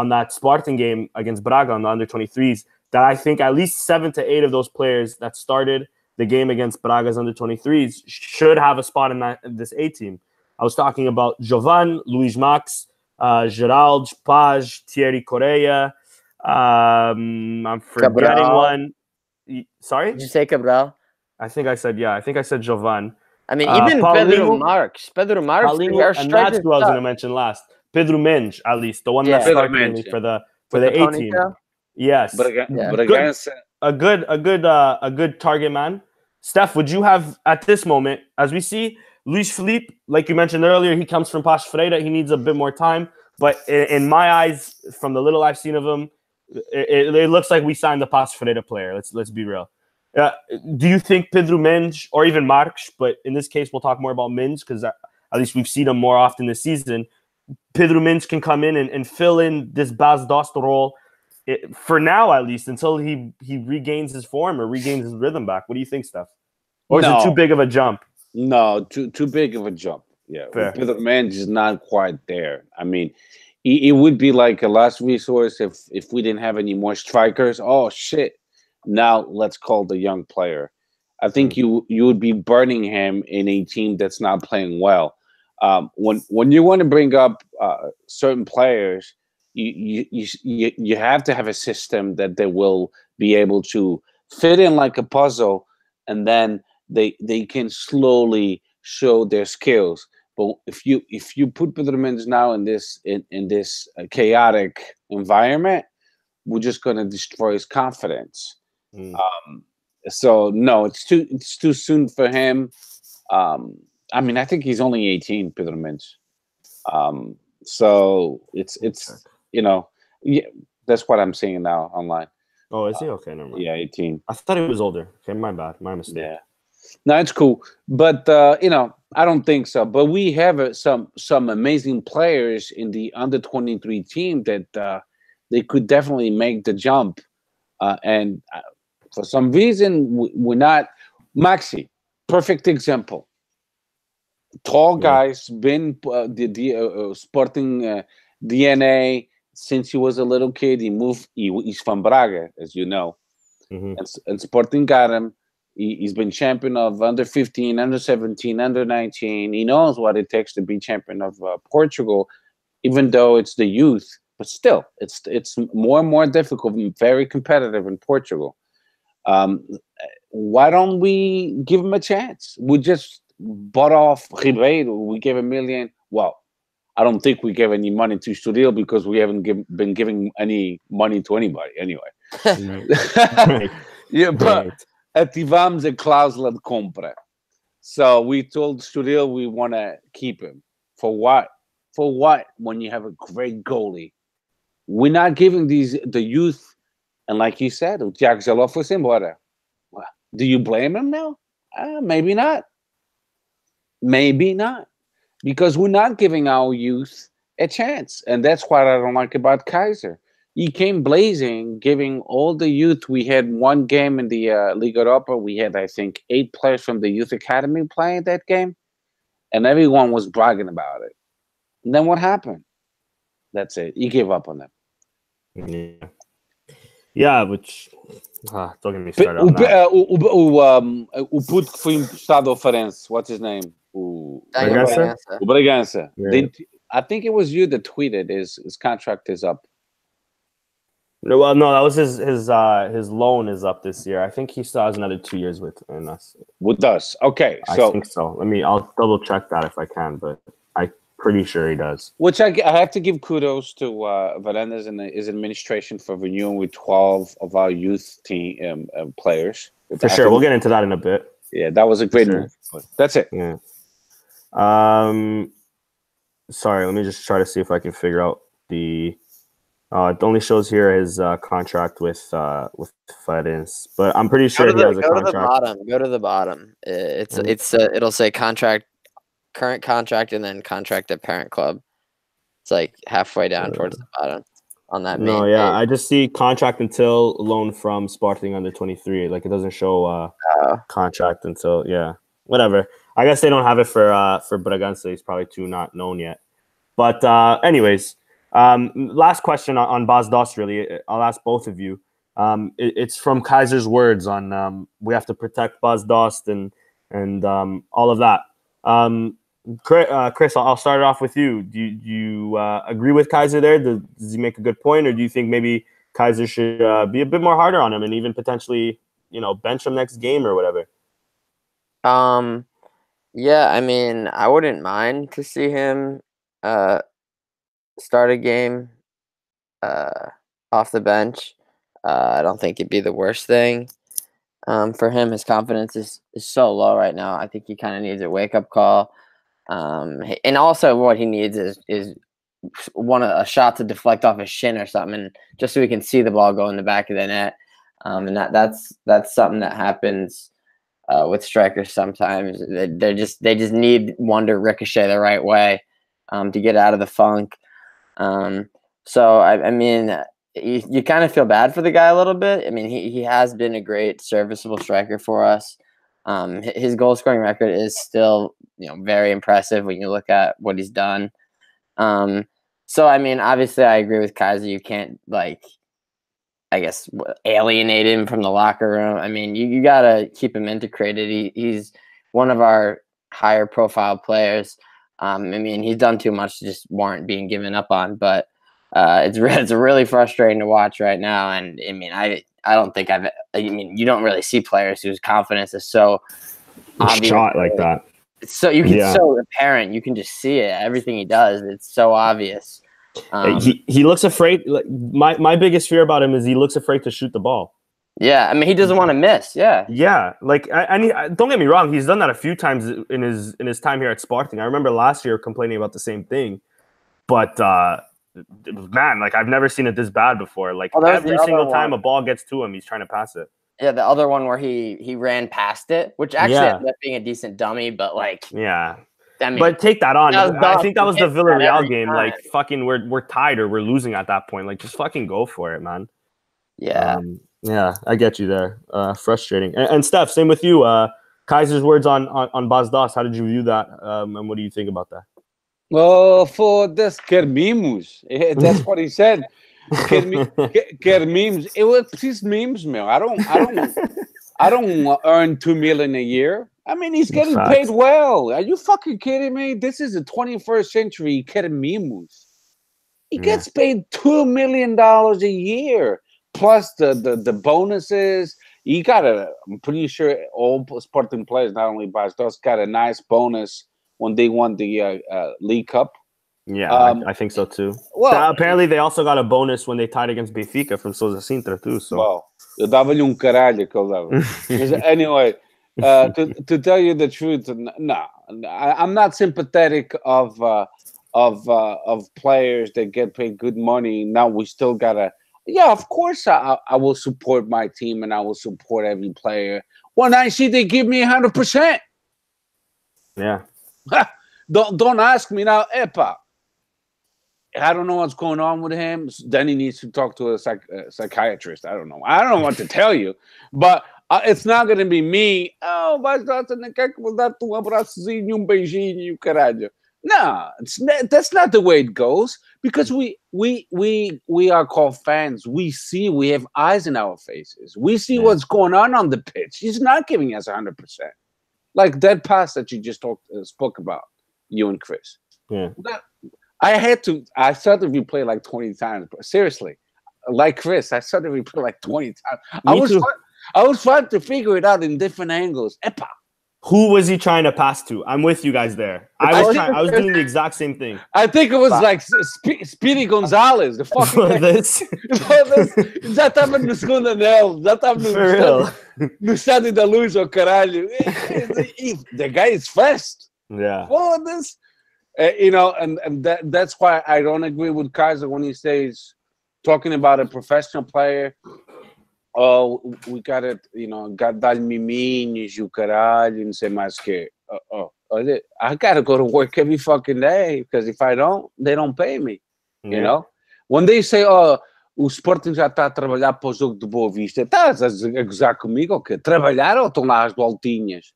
that Sporting game against Braga on the under 23s, that I think at least 7 to 8 of those players that started the game against Braga's under 23s should have a spot in this A team. I was talking about Jovan, Luis Max, Gerald, Paz, Thierry Correa. I'm forgetting Cabral. one. Sorry? Did you say Cabral? I think I said Jovan. I mean, even Pedro Marques, and that's who I was going to mention last. Pedro Mendes, at least the one that's starting for the A team. Yes, but again, a good target man. Steph, would you have at this moment, as we see Luis Felipe, like you mentioned earlier, he comes from Paços Ferreira. He needs a bit more time, but in my eyes, from the little I've seen of him, it looks like we signed the Paços Ferreira player. Let's be real. Do you think Pedro Mendes or even Marques, but in this case, we'll talk more about Mendes because at least we've seen him more often this season. Pedro Mendes can come in and fill in this Bas Dost role for now, at least, until he regains his form or regains his rhythm back. What do you think, Steph? Or is it too big of a jump? No, too big of a jump. Yeah, Pedro Mendes is not quite there. I mean, it would be like a last resource if we didn't have any more strikers. Oh, shit. Now let's call the young player. I think you would be burning him in a team that's not playing well. When you want to bring up certain players, you have to have a system that they will be able to fit in like a puzzle, and then they can slowly show their skills. But if you put Pedro Mendes now in this chaotic environment, we're just going to destroy his confidence. So no, it's too soon for him. I mean, I think he's only 18, Pedro Mendes. So it's yeah, that's what I'm seeing now online. Oh, is he? Okay, never mind. Yeah, 18. I thought he was older. Okay, my bad. My mistake. Yeah. No, it's cool. But, I don't think so. But we have some amazing players in the under-23 team that they could definitely make the jump. And for some reason, we're not. Maxi, perfect example. Tall guys, been the Sporting DNA since he was a little kid. He's from Braga, as you know. And Sporting got him. He's been champion of under 15, under 17, under 19. He knows what it takes to be champion of Portugal, even though it's the youth. But still, it's more and more difficult and very competitive in Portugal. Why don't we give him a chance? We just bought off Ribeiro. We gave $1 million. Well, I don't think we gave any money to Estoril because we haven't been giving any money to anybody anyway. Yeah, but ativamos a cláusula de compra. So we told Estoril we want to keep him. For what? For what? When you have a great goalie, we're not giving the youth. And like you said, o Tiago Jaló foi embora. Well, do you blame him now? Maybe not. Maybe not. Because we're not giving our youth a chance. And that's what I don't like about Kaiser. He came blazing, giving all the youth. We had one game in the Liga Europa. We had, I think, 8 players from the youth academy playing that game. And everyone was bragging about it. And then what happened? That's it. He gave up on them. Yeah. Yeah, which... don't get me started on that. O puto que foi emprestado ao Farense, what's his name? O Bragança. Yeah. I think it was you that tweeted his contract is up. Well, no, that was his loan is up this year. I think he still has another 2 years with us. With us, okay. So I think so. I'll double check that if I can, but I'm pretty sure he does. Which I have to give kudos to Varandas and his administration for renewing with 12 of our youth team players. For sure, we'll get into that in a bit. Yeah, that was a great move. That's it. Yeah. Sorry, let me just try to see if I can figure out the. It only shows here his contract with Farense, but I'm pretty sure he has a contract. Go to the bottom. It'll say contract, current contract, and then contract at parent club. It's like halfway down towards the bottom on that. No, yeah, I just see contract until loan from Sporting under 23. Like it doesn't show contract until whatever. I guess they don't have it for Bragança. He's probably too not known yet. But anyways. Last question on Bas Dost, really. I'll ask both of you. It's from Kaiser's words on we have to protect Bas Dost and all of that. Chris, I'll start it off with you. Do you agree with Kaiser there? Does he make a good point, or do you think maybe Kaiser should be a bit more harder on him and even potentially, bench him next game or whatever? Yeah, I wouldn't mind to see him start a game off the bench. I don't think it'd be the worst thing for him. His confidence is so low right now. I think he kind of needs a wake-up call. And also what he needs is a shot to deflect off his shin or something, and just so he can see the ball go in the back of the net. And that's something that happens with strikers sometimes. They just need one to ricochet the right way to get out of the funk. So you kind of feel bad for the guy a little bit. He has been a great serviceable striker for us. His goal scoring record is still, very impressive when you look at what he's done. So obviously I agree with Kaiser. You can't I guess, alienate him from the locker room. I mean, you got to keep him integrated. He's one of our higher profile players. I mean, he's done too much to just warrant being given up on, but it's really frustrating to watch right now. And I mean, I don't think you don't really see players whose confidence is so obvious. Shot like that. It's so so apparent. You can just see it. Everything he does, it's so obvious. He looks afraid. Like my biggest fear about him is he looks afraid to shoot the ball. Yeah, I mean, he doesn't want to miss. Yeah. Like, don't get me wrong. He's done that a few times in his time here at Sporting. I remember last year complaining about the same thing. But man, like I've never seen it this bad before. Like every single time a ball gets to him, he's trying to pass it. Yeah, the other one where he ran past it, which actually ended up being a decent dummy, but like I mean, but take that on. I think that was the Villarreal game. Like fucking, we're tied or we're losing at that point. Like just fucking go for it, man. Yeah. Yeah, I get you there. Frustrating. And Steph, same with you. Kaiser's words on Bas Dost. How did you view that? And what do you think about that? Well, for this Kermimos, that's what he said. Kermimos. It was his memes, man. I don't earn $2 million a year. I mean, he's getting paid well. Are you fucking kidding me? This is the 21st century. Kermimos. He gets paid $2 million a year. Plus the bonuses, I'm pretty sure all Sporting players, not only Bas Dost, got a nice bonus when they won the League Cup. Yeah, I think so too. Well, apparently they also got a bonus when they tied against Benfica from Sousa Sintra too. So, well, eu dava-lhe caralho que eu dava. Anyway, to tell you the truth, no, I'm not sympathetic of players that get paid good money. Now we still gotta. Yeah, of course I will support my team and I will support every player. When I see they give me 100%. Yeah. Don't ask me now, Epa. I don't know what's going on with him. Then he needs to talk to a psychiatrist. I don't know. I don't know what to tell you. But it's not going to be me. Oh, mas não quer que vou dar abraçozinho, beijinho, caralho. No, that's not the way it goes. Because we are called fans. We have eyes in our faces. We see what's going on the pitch. He's not giving us 100%. Like that pass that you just spoke about, you and Chris. Yeah. I saw the replay like 20 times. But seriously, like Chris, I saw the replay like 20 times. I was trying to figure it out in different angles. Epa. Who was he trying to pass to? I'm with you guys there. I was doing the exact same thing. I think it was like Speedy Gonzalez. The fucking this. Já estava no segundo anel. Já estava no estádio da Luz, oh caralho. The guy is fast. Yeah. Oh, this. And that's why I don't agree with Kaiser when he says, talking about a professional player, oh, we got it, got dar miminhos, o caralho, não sei mais que. I got to go to work every fucking day because if I don't, they don't pay me. You know? When they say, o Sporting já está a trabalhar para o jogo de Boa Vista, estás a gozar comigo ou quê? Trabalhar ou estão lá as voltinhas?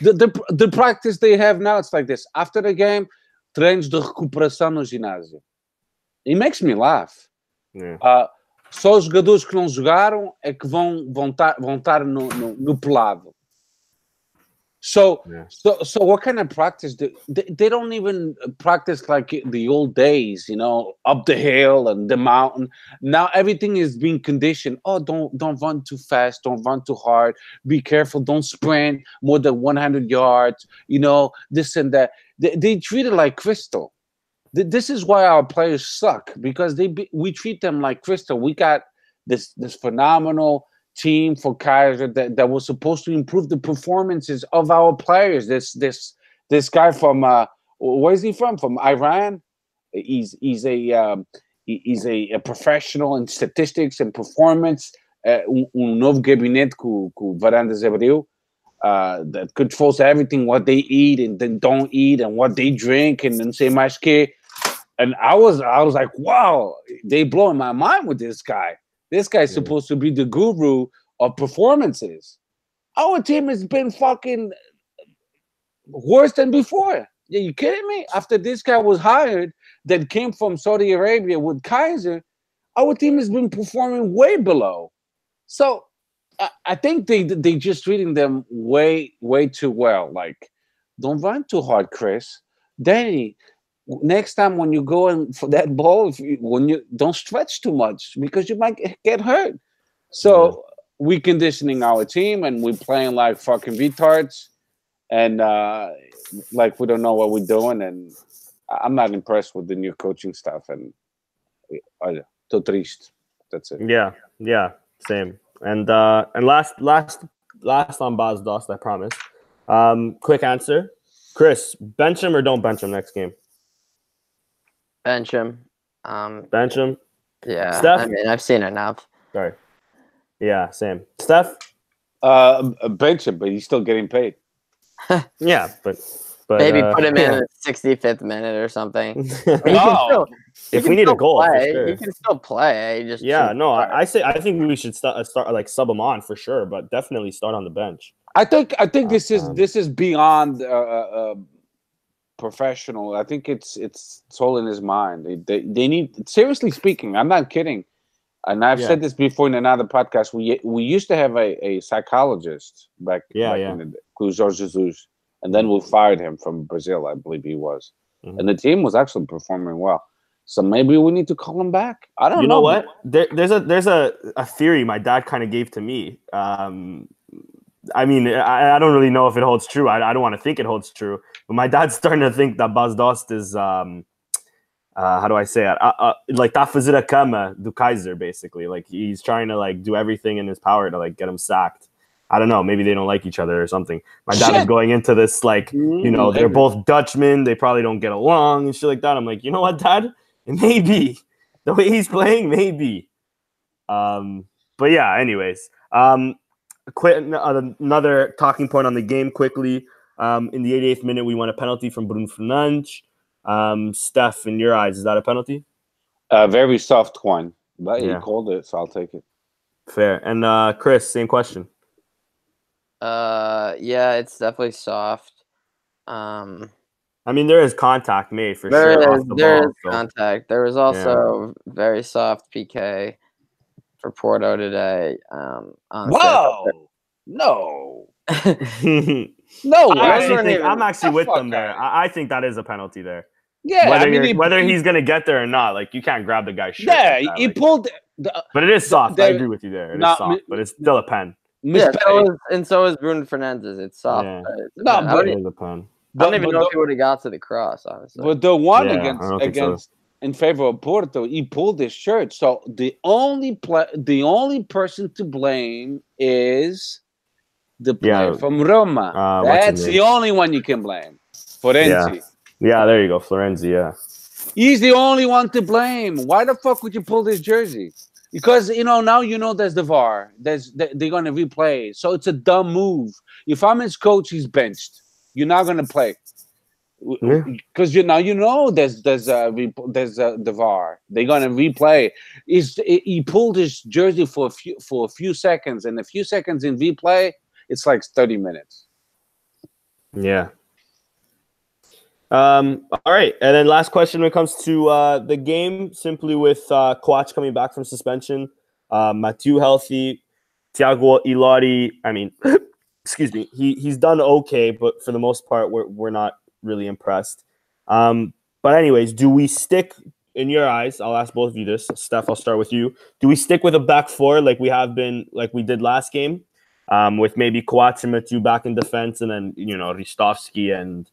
The practice they have now, it's like this. After the game, treinos de recuperação no ginásio. It makes me laugh. Yeah. Só os jogadores que não jogaram é que vão estar no pelado. So what kind of practice? They don't even practice like the old days, up the hill and the mountain. Now everything is being conditioned. Oh, don't run too fast. Don't run too hard. Be careful. Don't sprint more than 100 yards. This and that. They treat it like crystal. This is why our players suck, because we treat them like crystal. We got this phenomenal team for Kaiser that was supposed to improve the performances of our players. This guy from where is he from? From Iran. He's a professional in statistics and performance. Novo gabinete com Varandas Abreu. That controls everything, what they eat and then don't eat, and what they drink, and then say mais que. And I was like, wow, they blowing my mind with this guy. This guy's supposed to be the guru of performances. Our team has been fucking worse than before. Are you kidding me? After this guy was hired, that came from Saudi Arabia with Kaiser, our team has been performing way below. So I think they just treating them way too well. Like, don't run too hard, Chris. Danny, next time when you go in for that ball, when you don't stretch too much because you might get hurt. So we conditioning our team and we playing like fucking retards, and like we don't know what we're doing. And I'm not impressed with the new coaching stuff. And too triste. That's it. Yeah, same. And last on Bas Dost, I promise. Quick answer, Chris: bench him or don't bench him next game? Bench him. Bench him. Yeah, Steph? I mean, I've seen enough. Sorry. Yeah, same. Steph? Bench him, but he's still getting paid. Yeah, but maybe put him in the 65th minute or something. If we need a goal, for play, sure. He can still play. Just I think we should start like sub him on for sure, but definitely start on the bench. I think this is beyond professional. I think it's all in his mind. They need, seriously speaking, I'm not kidding. And I've said this before in another podcast. We used to have a psychologist back in the day, Jorge Jesus, and then we fired him from Brazil, I believe he was. Mm-hmm. And the team was actually performing well. So maybe we need to call him back. I don't know. You know what? There's a theory my dad kind of gave to me. I mean, I don't really know if it holds true. I don't want to think it holds true. But my dad's starting to think that Bas Dost is, how do I say it? Like, tá fazer a cama do Kaiser, basically. Like, he's trying to, like, do everything in his power to, like, get him sacked. I don't know. Maybe they don't like each other or something. My dad is going into this, like, you know, they're both Dutchmen. They probably don't get along and shit like that. I'm like, you know what, Dad? Maybe. The way he's playing, maybe. But, yeah, anyways. Another talking point on the game quickly. In the 88th minute, we won a penalty from Bruno Fernandes. Steph, in your eyes, is that a penalty? A very soft one, but he called it, so I'll take it. Fair. And Chris, same question. Yeah, it's definitely soft. I mean, there is contact made for sure. There is contact. There was also very soft PK for Porto today. Whoa! No. No, I'm actually with them there. I think that is a penalty there. Yeah, whether he's gonna get there or not, like, you can't grab the guy's shirt. Yeah, like he pulled. But it is soft. I agree with you there. It is soft, but it's still a pen. Yeah, so is Bruno Fernandes. It's soft. Yeah. But it is a pen. I don't even know if he would have got to the cross, honestly. But the one against in favor of Porto, he pulled his shirt. So the only person to blame is the player from Roma. That's the only one you can blame. Florenzi. Yeah, there you go. Florenzi, yeah. He's the only one to blame. Why the fuck would you pull this jersey? Because, now there's the VAR. They're going to replay. So it's a dumb move. If I'm his coach, he's benched. You're not going to play. Because there's the VAR. They're going to replay. He pulled his jersey for a few seconds, and a few seconds in replay, it's like 30 minutes. Yeah. All right. And then last question when it comes to the game, simply with Coach coming back from suspension, Mathieu healthy, Thiago Ilori, I mean, excuse me, he's done okay, but for the most part, we're not really impressed. But anyways, do we stick, in your eyes, I'll ask both of you this. Steph, I'll start with you. Do we stick with a back four like we did last game, with maybe Coach and Mathieu back in defense, and then, Ristovski and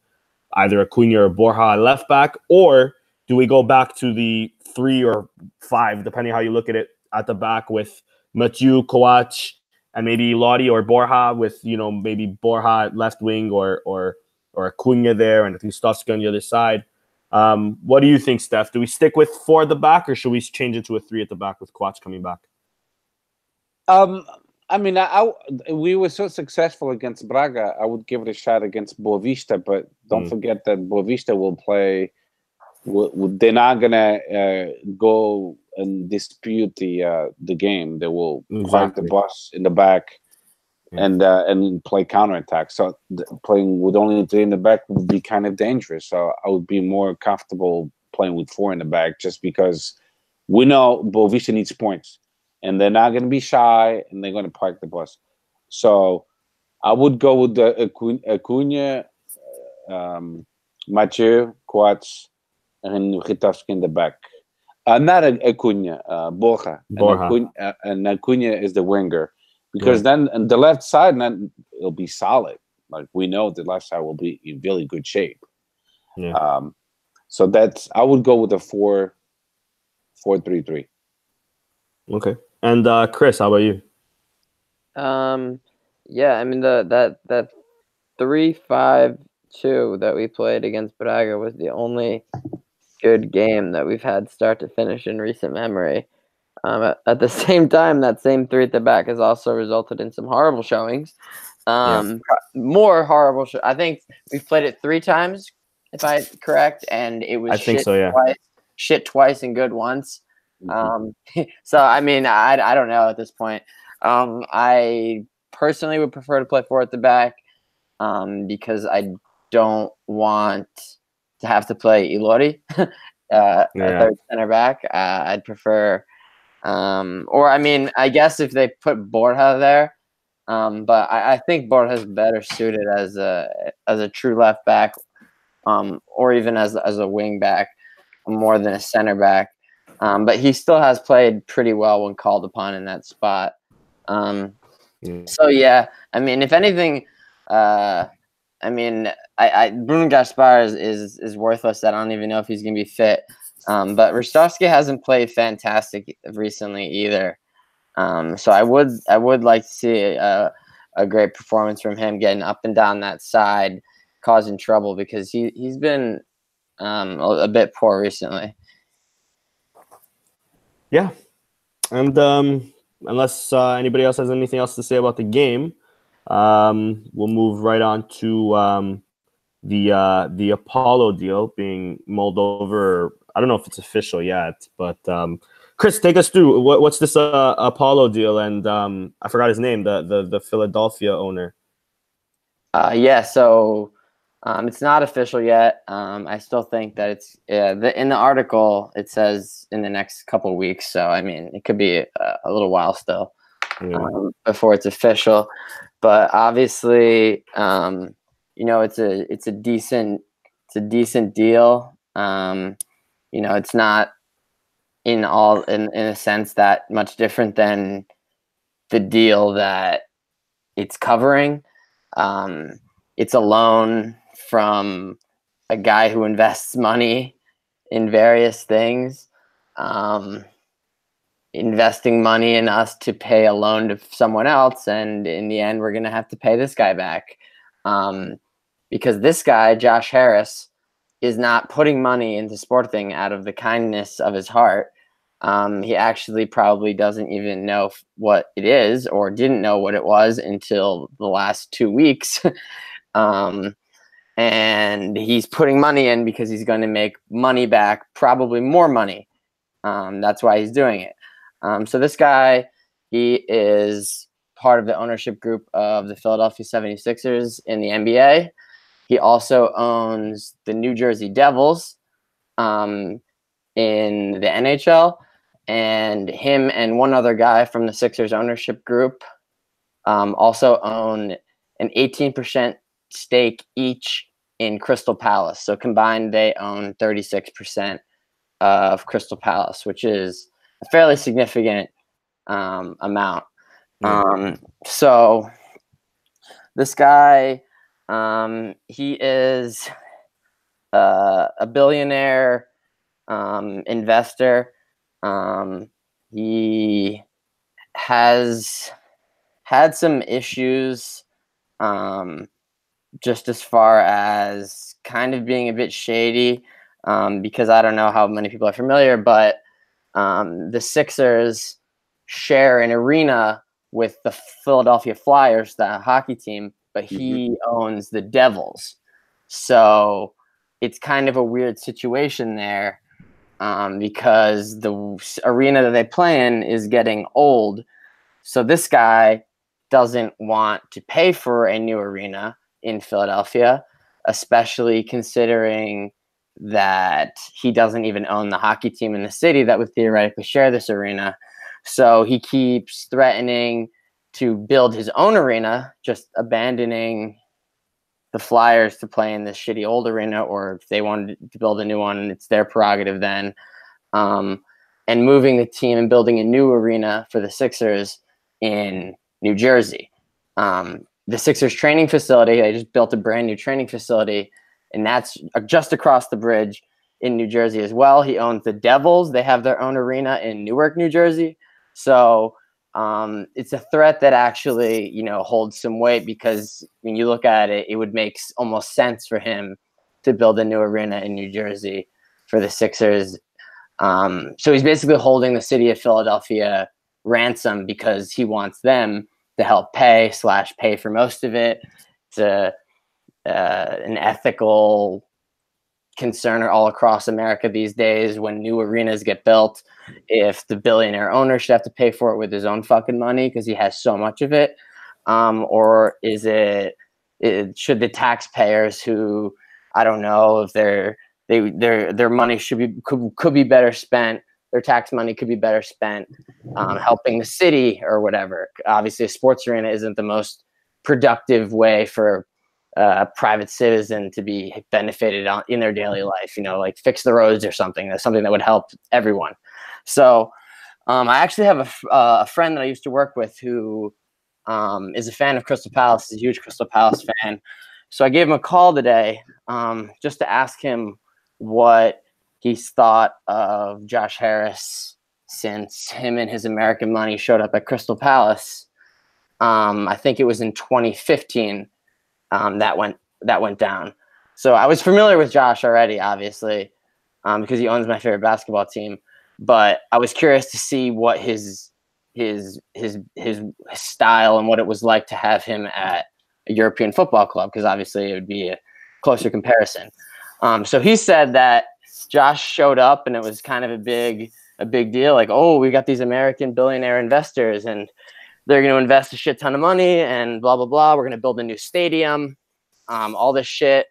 either Acuna or Borja left back? Or do we go back to the 3 or 5, depending how you look at it, at the back with Mathieu, Coach, and maybe Lodi or Borja with, maybe Borja at left wing or Acuna there and Ristovski on the other side? What do you think, Steph? Do we stick with 4 at the back, or should we change it to a 3 at the back with Coach coming back? I mean, we were so successful against Braga. I would give it a shot against Boavista, but don't forget that Boavista will play. They're not gonna go and dispute the game. They will park the bus in the back and play counterattack. So playing with only 3 in the back would be kind of dangerous. So I would be more comfortable playing with 4 in the back, just because We know Boavista needs points, and they're not going to be shy, and they're going to park the bus. So I would go with the Acuna, Mathieu, Coates, and Gitavsky in the back. Not Acuna, Borja. And Acuna is the winger. Because then on the left side, then it'll be solid. Like we know the left side will be in really good shape. Yeah. So I would go with a 4-3-3. Okay. And Chris, how about you? Yeah, I mean that 3-5-2 that we played against Braga was the only good game that we've had start to finish in recent memory. At the same time, that same three at the back has also resulted in some horrible showings. More horrible. I think we've played it 3 times, if I'm correct, and it was shit twice and good once. So I mean, I don't know at this point. I personally would prefer to play 4 at the back because I don't want to have to play Ilori at third center back. I'd prefer. Or I mean, I guess if they put Borja there, but I think Borja's better suited as a true left back, or even as a wing back, more than a center back. But he still has played pretty well when called upon in that spot. So yeah, I mean, if anything, I mean, Bruno Gaspar is worthless. I don't even know if he's gonna be fit. But Ristovski hasn't played fantastic recently either. So I would like to see a great performance from him, getting up and down that side, causing trouble because he's been a bit poor recently. Yeah, and unless anybody else has anything else to say about the game, we'll move right on to the Apollo deal being mulled over. I don't know if it's official yet, but Chris, take us through what's this Apollo deal, and I forgot his name, the Philadelphia owner. So it's not official yet. I still think that it's in the article it says in the next couple of weeks. So I mean, it could be a little while still before it's official. But obviously, it's a decent deal. It's not in a sense that much different than the deal that it's covering. It's a loan from a guy who invests money in various things, investing money in us to pay a loan to someone else. And in the end, we're going to have to pay this guy back. Because this guy, Josh Harris, is not putting money into Sporting out of the kindness of his heart. He actually probably doesn't even know what it is or didn't know what it was until the last 2 weeks. And he's putting money in because he's going to make money back, probably more money. That's why he's doing it. So this guy, he is part of the ownership group of the Philadelphia 76ers in the NBA. He also owns the New Jersey Devils in the NHL, and him and one other guy from the Sixers ownership group also own an 18% stake each in Crystal Palace. So combined, they own 36% of Crystal Palace, which is a fairly significant amount. So this guy, he is a billionaire investor. He has had some issues just as far as kind of being a bit shady, because I don't know how many people are familiar, but the Sixers share an arena with the Philadelphia Flyers, the hockey team, but he owns the Devils. So it's kind of a weird situation there, because the arena that they play in is getting old. So this guy doesn't want to pay for a new arena in Philadelphia, especially considering that he doesn't even own the hockey team in the city that would theoretically share this arena. So he keeps threatening to build his own arena, just abandoning the Flyers to play in this shitty old arena, or if they wanted to build a new one, it's their prerogative then. And moving the team and building a new arena for the Sixers in New Jersey. The Sixers training facility, they just built a brand new training facility, and that's just across the bridge in New Jersey as well. He owns the Devils. They have their own arena in Newark, New Jersey. So it's a threat that actually, holds some weight, because when you look at it, it would make almost sense for him to build a new arena in New Jersey for the Sixers. So he's basically holding the city of Philadelphia ransom because he wants them to help pay for most of it. It's an ethical concern all across America these days. When new arenas get built, if the billionaire owner should have to pay for it with his own fucking money because he has so much of it, or is it should the taxpayers, who I don't know if their money could be better spent, their tax money could be better spent helping the city or whatever. Obviously, a sports arena isn't the most productive way for a private citizen to be benefited in their daily life, like fix the roads or something. That's something that would help everyone. So I actually have a friend that I used to work with who is a fan of Crystal Palace. He's a huge Crystal Palace fan. So I gave him a call today just to ask him what he's thought of Josh Harris since him and his American money showed up at Crystal Palace. I think it was in 2015. That went down. So I was familiar with Josh already, obviously, because he owns my favorite basketball team. But I was curious to see what his style and what it was like to have him at a European football club, because obviously it would be a closer comparison. So he said that Josh showed up and it was kind of a big deal. Like, oh, we got these American billionaire investors and they're going to invest a shit ton of money and blah, blah, blah. We're going to build a new stadium, all this shit.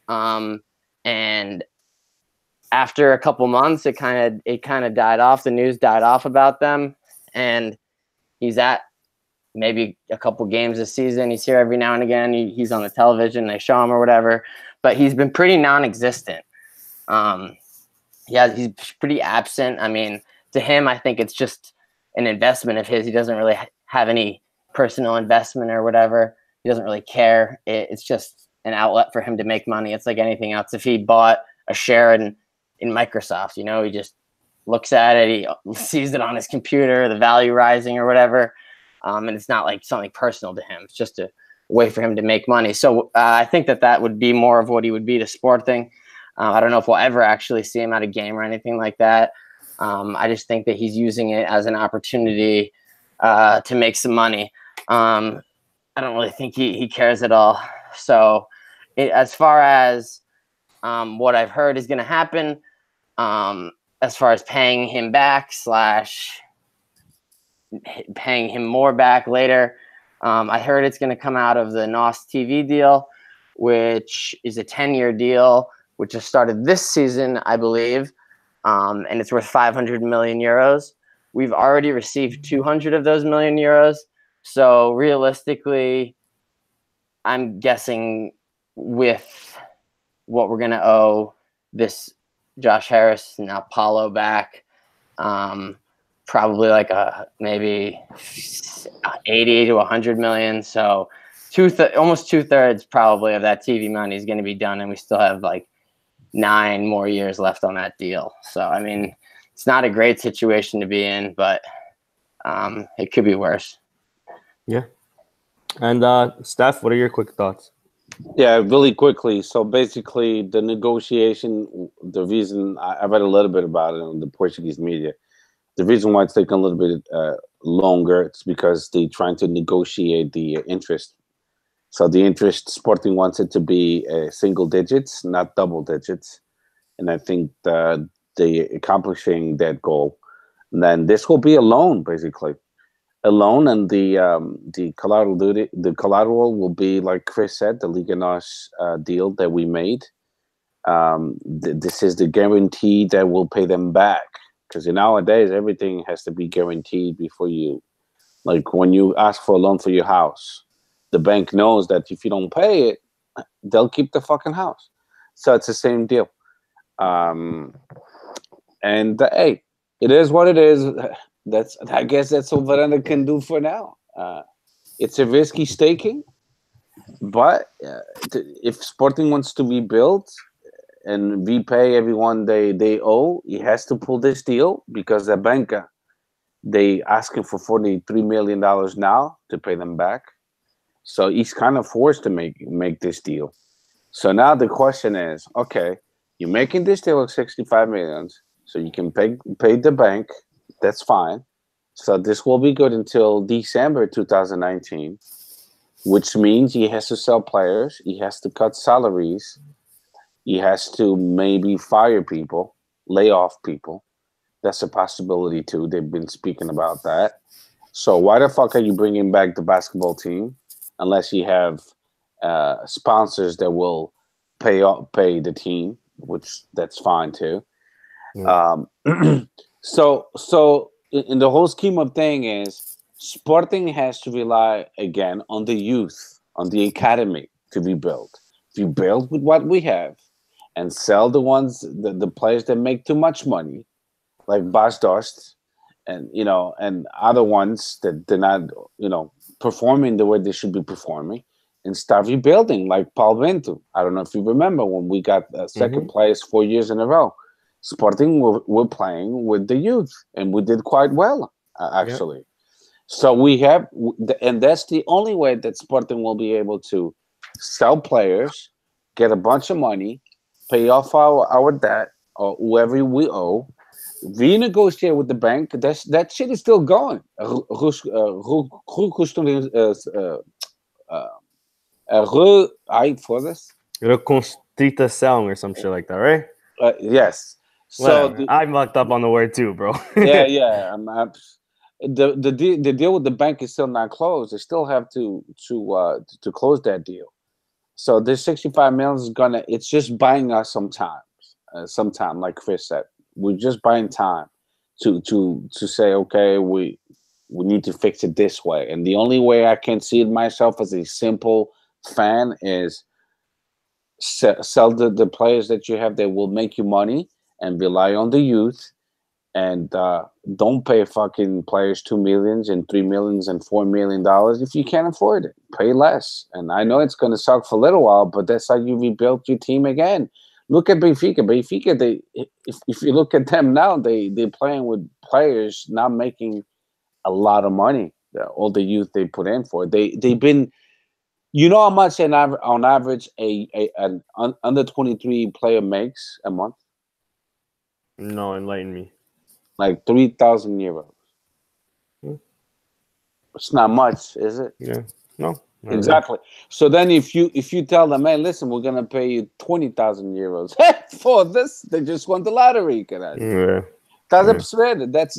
And after a couple months, it kind of died off. The news died off about them. And he's at maybe a couple games this season. He's here every now and again. He's on the television. They show him or whatever. But he's been pretty non-existent. He's pretty absent. I mean, to him, I think it's just an investment of his. He doesn't really have any personal investment or whatever. He doesn't really care. It's just an outlet for him to make money. It's like anything else. If he bought a share in Microsoft, he just looks at it, he sees it on his computer, the value rising or whatever. And it's not like something personal to him. It's just a way for him to make money. So I think that would be more of what he would be to Sporting. I don't know if we'll ever actually see him at a game or anything like that. I just think that he's using it as an opportunity to make some money. I don't really think he cares at all. So as far as what I've heard is going to happen, as far as paying him back / paying him more back later, I heard it's going to come out of the NOS TV deal, which is a 10-year deal, which just started this season, I believe. And it's worth 500 million euros. We've already received 200 of those million euros. So realistically, I'm guessing with what we're going to owe this Josh Harris and now Paulo back, probably like maybe 80 to 100 million. So almost 2/3 probably of that TV money is going to be done. And we still have like 9 more years left on that deal. So, I mean, it's not a great situation to be in, but it could be worse. Yeah. And Steph, what are your quick thoughts? Yeah, really quickly. So basically the negotiation, the reason I read a little bit about it on the Portuguese media, the reason why it's taking a little bit longer, it's because they're trying to negotiate the interest. So the interest, Sporting wants it to be single digits, not double digits. And I think they accomplishing that goal. And then this will be a loan, basically. A loan, and the collateral will be, like Chris said, the Liga NOS deal that we made. This is the guarantee that will pay them back. Because nowadays, everything has to be guaranteed before you, like when you ask for a loan for your house, the bank knows that if you don't pay it, they'll keep the fucking house. So it's the same deal. Hey, it is what it is. I guess that's what Veranda can do for now. It's a risky staking, but if Sporting wants to rebuild and repay everyone they owe, he has to pull this deal because the banca, they asking for $43 million now to pay them back. So he's kind of forced to make this deal. So now the question is, okay, you're making this deal of 65 million, so you can pay the bank. That's fine. So this will be good until December 2019, which means he has to sell players. He has to cut salaries. He has to maybe fire people, lay off people. That's a possibility too. They've been speaking about that. So why the fuck are you bringing back the basketball team unless you have sponsors that will pay the team, which that's fine too. Yeah. So in the whole scheme of thing is Sporting has to rely again on the youth, on the academy to rebuild. If you build with what we have and sell the players that make too much money, like Bas Dost and and other ones that they're not performing the way they should be performing, and start rebuilding, like Paul Bento. I don't know if you remember when we got second place 4 years in a row. Sporting were playing with the youth, and we did quite well, actually. Yeah. So we have, and that's the only way that Sporting will be able to sell players, get a bunch of money, pay off our debt or whoever we owe, renegotiate with the bank. That shit is still going. Reconstructação or some shit like that, right? Yes. So I mucked up on the word too, bro. Yeah. The deal with the bank is still not closed. They still have to close that deal. So this 65 million is it's just buying us some time, like Chris said. We're just buying time to say, okay, we need to fix it this way. And the only way I can see it myself as a simple fan is sell the players that you have that will make you money and rely on the youth, and don't pay fucking players $2 million and $3 million and $4 million if you can't afford it. Pay less. And I know it's going to suck for a little while, but that's how you rebuild your team again. Look at Benfica. Benfica, if you look at them now, they're playing with players not making a lot of money. All the youth they put in for. They've been. You know how much on average an under 23 player makes a month? No, enlighten me. Like 3,000 euros. It's not much, is it? Yeah. No. Exactly. So then if you tell them, hey, listen, we're gonna pay you 20,000 euros for this, they just won the lottery. Yeah. That's absurd. That's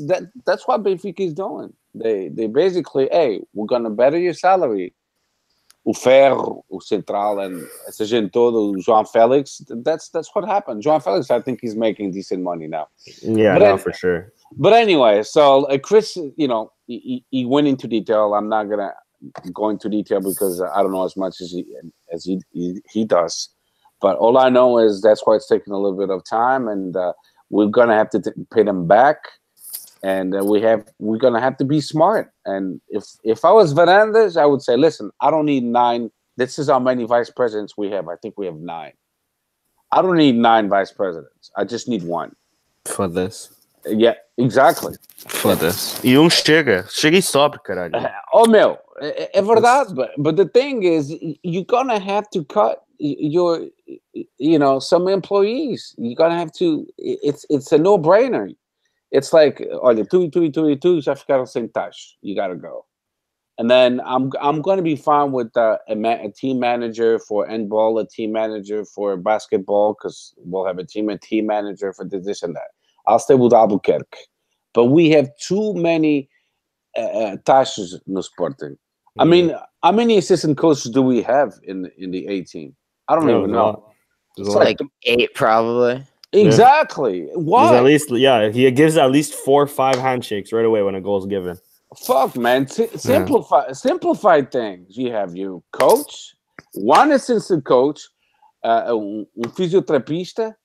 what Benfica is doing. They basically, hey, we're gonna better your salary. O Ferro, o Central, and essa gente toda, o João Felix, that's what happened. João Felix, I think he's making decent money now. Yeah, for sure. But anyway, so Chris, he went into detail. I'm not gonna go into detail because I don't know as much as he does. But all I know is that's why it's taking a little bit of time, and we're gonna have to pay them back. And we're gonna have to be smart. And if I was Varandas, I would say, listen, I don't need 9. This is how many vice presidents we have. I think we have 9. I don't need 9 vice presidents. I just need 1 for this. Yeah, exactly. For this. E chega e sobe, caralho. Oh meu, é verdade. But the thing is, you're gonna have to cut your, some employees. You're gonna have to. It's a no-brainer. It's like, olha, tu já ficaram sem taxa. You gotta go. And then I'm going to be fine with a team manager for handball, a team manager for basketball, because we'll have a team manager for this and that. I'll stay with Albuquerque. But we have too many taxas no Sporting. Mm-hmm. I mean, how many assistant coaches do we have in the A team? I don't even know. It's like 8 probably. Exactly. Yeah. Why? At least, he gives at least 4 or 5 handshakes right away when a goal's given. Fuck, man. Simplify things. You have your coach, one assistant coach, physiotherapist,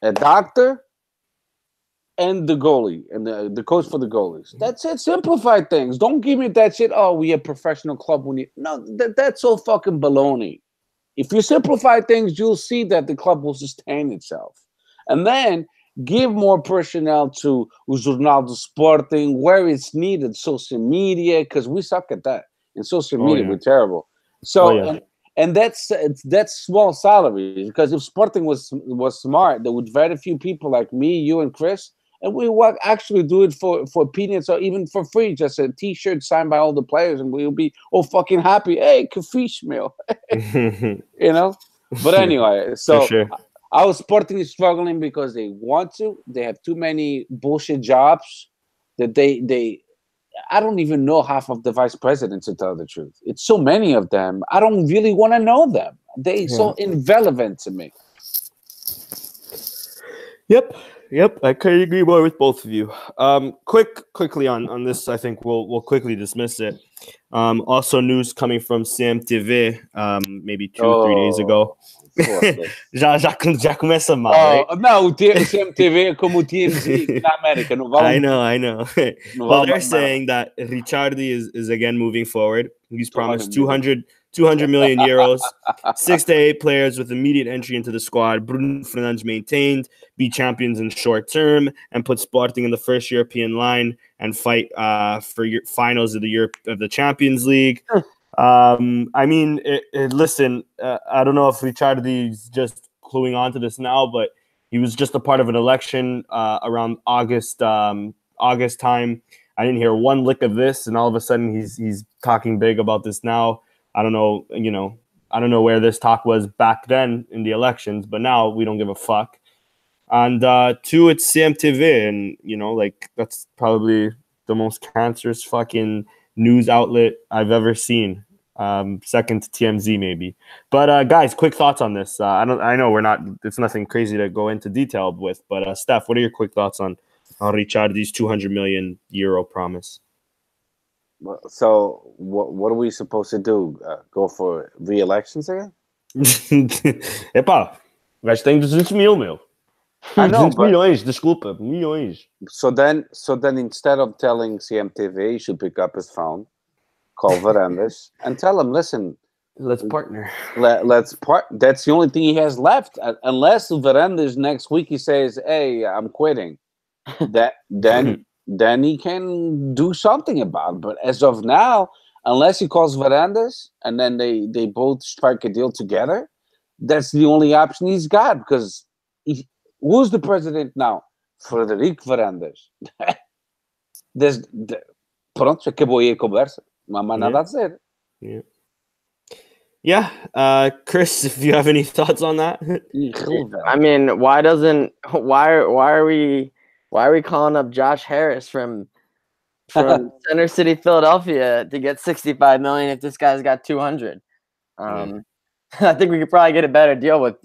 a doctor, and the goalie, and the coach for the goalies. That's it. Simplify things. Don't give me that shit. Oh, we a professional club. No, that's all fucking baloney. If you simplify things, you'll see that the club will sustain itself. And then give more personnel to o Jornal do Sporting where it's needed, social media, because we suck at that. In social media, we're terrible. So, and that's small salaries, because if Sporting was smart, they would vet a few people like me, you, and Chris, and we would actually do it for peanuts or even for free, just a T-shirt signed by all the players, and we'll be all fucking happy. Hey, cafiche meal, you know. But anyway, so our Sporting is struggling because they want to. They have too many bullshit jobs that they. I don't even know half of the vice presidents, to tell the truth. It's so many of them. I don't really want to know them. They so irrelevant to me. Yep, I couldn't agree more with both of you. Quickly on this, I think we'll quickly dismiss it. Also, news coming from CMTV, maybe 2-3 days ago. já começa mal, right? No, o CMTV é como o TMZ na América. Não vale. I know. Well, they're saying that Ricciardi is again moving forward. He's promised 200 million euros, 6 to 8 players with immediate entry into the squad. Bruno Fernandes maintained, be champions in short term, and put Sporting in the first European line and fight for finals of the Champions League. I mean, listen, I don't know if Ricciardi's just cluing on to this now, but he was just a part of an election around August time. I didn't hear one lick of this, and all of a sudden he's talking big about this now. I don't know, I don't know where this talk was back then in the elections, but now we don't give a fuck. And 2, it's CMTV, and that's probably the most cancerous fucking news outlet I've ever seen. Second to TMZ maybe. But guys, quick thoughts on this. I know it's nothing crazy to go into detail with, but Steph, what are your quick thoughts on Ricciardi's 200 million euro promise? So what are we supposed to do? Go for re-elections again? Epá, o gajo tem 200 mil, meu. I know, 200 milhões, desculpa, milhões. So then instead of telling CMTV, he should pick up his phone, call Varandas, and tell him, listen, let's partner. Let's part. That's the only thing he has left. Unless Varandas next week he says, hey, I'm quitting. Then he can do something about it. But as of now, unless he calls Varandas and then they both strike a deal together, that's the only option he's got. Because who's the president now? Frederico Varandas. Pronto, acabou aí a conversa. Não há mais nada a dizer. Yeah. Chris, if you have any thoughts on that? I mean, why are we calling up Josh Harris from Center City, Philadelphia, to get 65 million if this guy's got 200? I think we could probably get a better deal with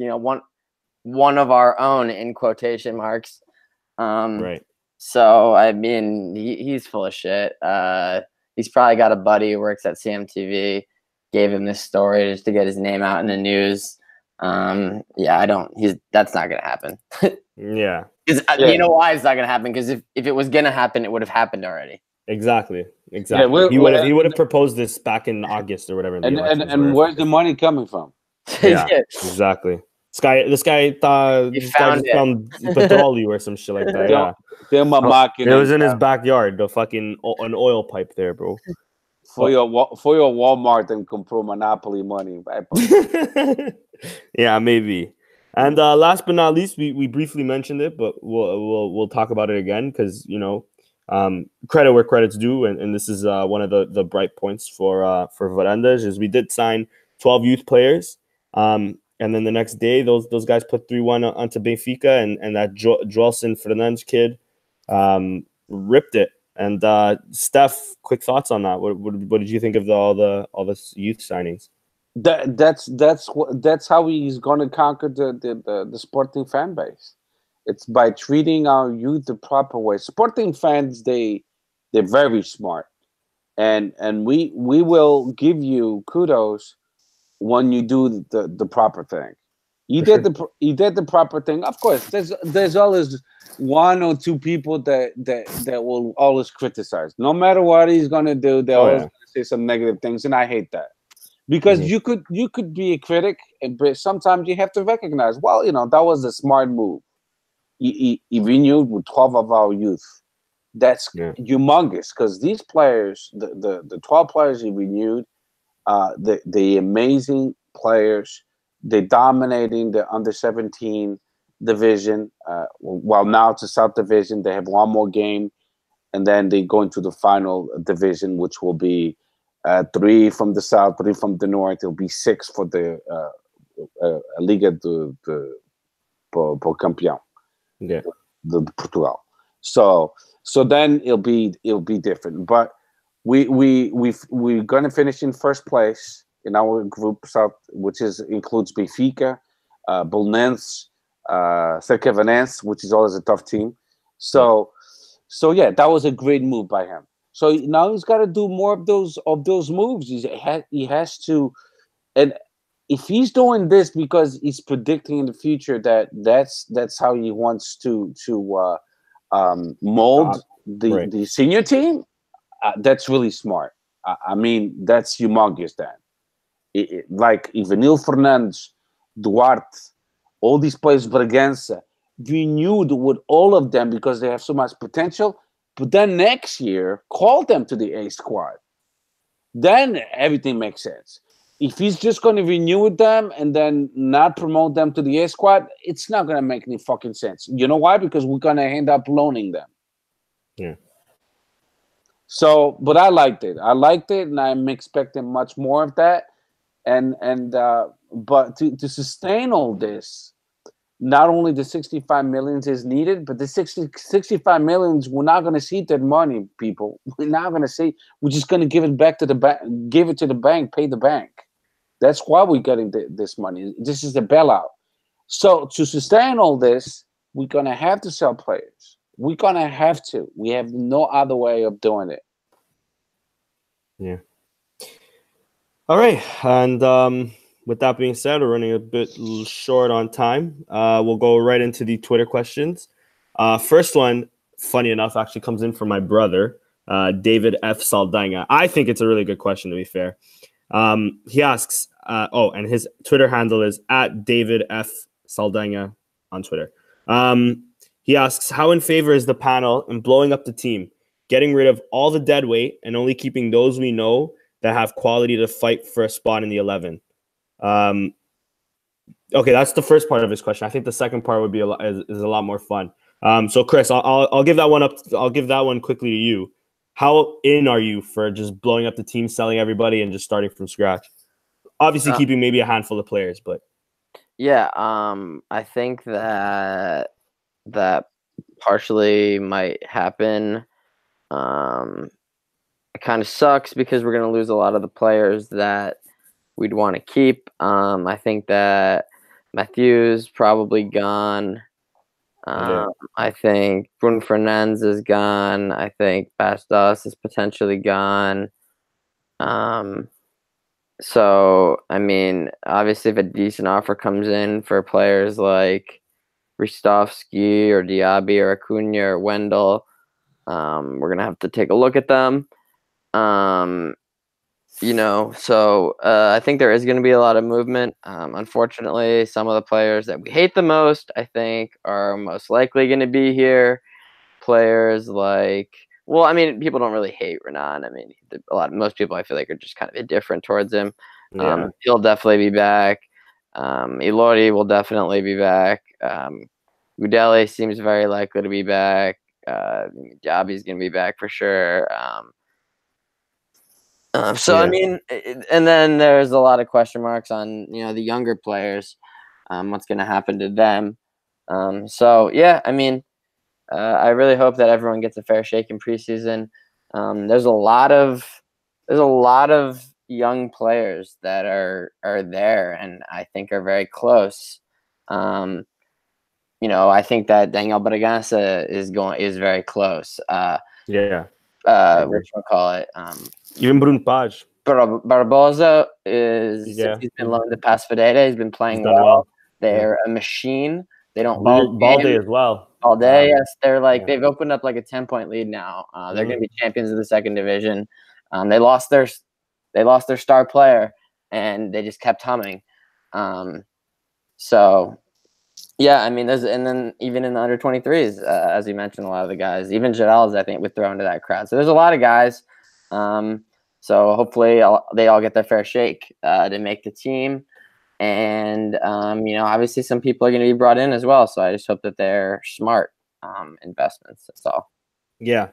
one of our own, in quotation marks. Right. So I mean, he's full of shit. He's probably got a buddy who works at CMTV, gave him this story just to get his name out in the news. That's not gonna happen. Yeah. You know why it's not gonna happen? Because if it was gonna happen, it would have happened already. Exactly. Yeah, he would have proposed this back in August or whatever. And where's the money coming from? Yeah, exactly. This guy found petrol or some shit like that. Yeah. It was in his backyard, an oil pipe there, bro. For your Walmart and comprou Monopoly money. Yeah, maybe. And last but not least, we briefly mentioned it, but we'll talk about it again because credit where credit's due, and this is one of the bright points for Varandas is we did sign 12 youth players, and then the next day those guys put 3-1 onto Benfica, and that Joelson Fernandes kid ripped it. And Steph, quick thoughts on that. What did you think of all the youth signings? That's how he's going to conquer the Sporting fan base. It's by treating our youth the proper way. Sporting fans, they're very smart, and we will give you kudos when you do the proper thing. You did the proper thing. Of course, there's always one or two people that will always criticize. No matter what he's gonna do, they're always gonna say some negative things, and I hate that. Because you could be a critic, but sometimes you have to recognize, well, that was a smart move. He renewed with 12 of our youth. That's humongous, because these players, the 12 players he renewed, the amazing players, they're dominating the under 17 division. While now it's a South division, they have one more game, and then they go into the final division, which will be 3 from the South, 3 from the North. It'll be 6 for the Liga por Campeão, the Portugal. So then it'll be different. But we're gonna finish in first place in our group South, which includes Benfica, Bolonense, Cercavenense, which is always a tough team. So yeah, that was a great move by him. So now he's got to do more of those moves. He has to, and if he's doing this because he's predicting in the future that's how he wants to mold the senior team, that's really smart. I mean, that's humongous. Then, like Ivanil Fernandes, Duarte, all these players, Bragança, renewed with all of them because they have so much potential. But then next year, call them to the A squad. Then everything makes sense. If he's just going to renew with them and then not promote them to the A squad, it's not going to make any fucking sense. You know why? Because we're going to end up loaning them. Yeah. So, but I liked it, and I'm expecting much more of that. But to sustain all this, not only the 65 millions is needed, but the 65 millions, we're not going to see that money, people. We're not going to see. We're just going to give it back to the bank, give it to the bank, pay the bank. That's why we're getting this money. This is the bailout. So to sustain all this, we're going to have to sell players. We're going to have to. We have no other way of doing it. Yeah. All right. And with that being said, we're running a bit short on time. We'll go right into the Twitter questions. First one, funny enough, actually comes in from my brother, David F. Saldanha. I think it's a really good question, to be fair. He asks, and his Twitter handle is @David F. Saldanha on Twitter. He asks, how in favor is the panel in blowing up the team, getting rid of all the dead weight and only keeping those we know that have quality to fight for a spot in the 11? Okay, that's the first part of his question. I think the second part would be a lot more fun. So Chris, I'll give that one up. I'll give that one quickly to you. How in are you for just blowing up the team, selling everybody, and just starting from scratch? Obviously, keeping maybe a handful of players, but yeah, I think that partially might happen. It kind of sucks because we're going to lose a lot of the players that we'd want to keep. I think that Matthews probably gone. I think Bruno Fernandes is gone. I think Bastos is potentially gone. So, I mean, obviously if a decent offer comes in for players like Ristovski or Diaby or Acuna or Wendell, we're going to have to take a look at them. So I think there is going to be a lot of movement. Unfortunately, some of the players that we hate the most, I think, are most likely going to be here. Players like, well, I mean, people don't really hate Renan. I mean, most people I feel like are just kind of indifferent towards him. Yeah. He'll definitely be back. Ilori will definitely be back. Udele seems very likely to be back. Diaby's going to be back for sure. I mean, and then there's a lot of question marks on, the younger players, what's going to happen to them. I mean, I really hope that everyone gets a fair shake in preseason. There's a lot of young players that are there, and I think are very close. I think that Daniel Bragança is very close. Whatchamacallit? Even Bruno Page. Barbosa since he's been loaned to Pasfadeda, he's been playing well. They're a machine. They don't Balde as well. Balde, yes, they're they've opened up like a 10-point lead now. They're going to be champions of the second division. They lost their star player, and they just kept humming. So, yeah, I mean, and then even in the under 23s, as you mentioned, a lot of the guys, even Geralds, I think, would throw into that crowd. So there's a lot of guys. So hopefully they all get their fair shake to make the team. And, obviously some people are going to be brought in as well. So I just hope that they're smart investments. That's all. Yeah.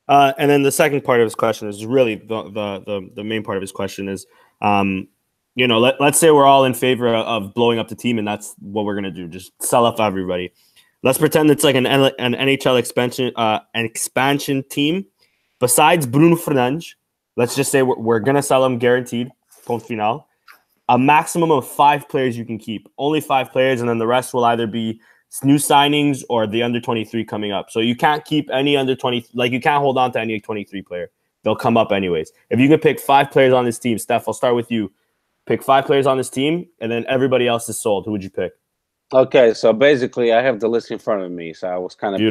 And then the second part of his question is really the main part of his question is, let's say we're all in favor of blowing up the team, and that's what we're going to do. Just sell off everybody. Let's pretend it's like an NHL expansion team. Besides Bruno Fernandes, let's just say we're going to sell them guaranteed, point final. A maximum of 5 players you can keep. Only 5 players, and then the rest will either be new signings or the under 23 coming up. So you can't keep any under 20, you can't hold on to any 23 player. They'll come up anyways. If you can pick 5 players on this team, Steph, I'll start with you. Pick 5 players on this team, and then everybody else is sold. Who would you pick? Okay, so basically I have the list in front of me, so I was kind of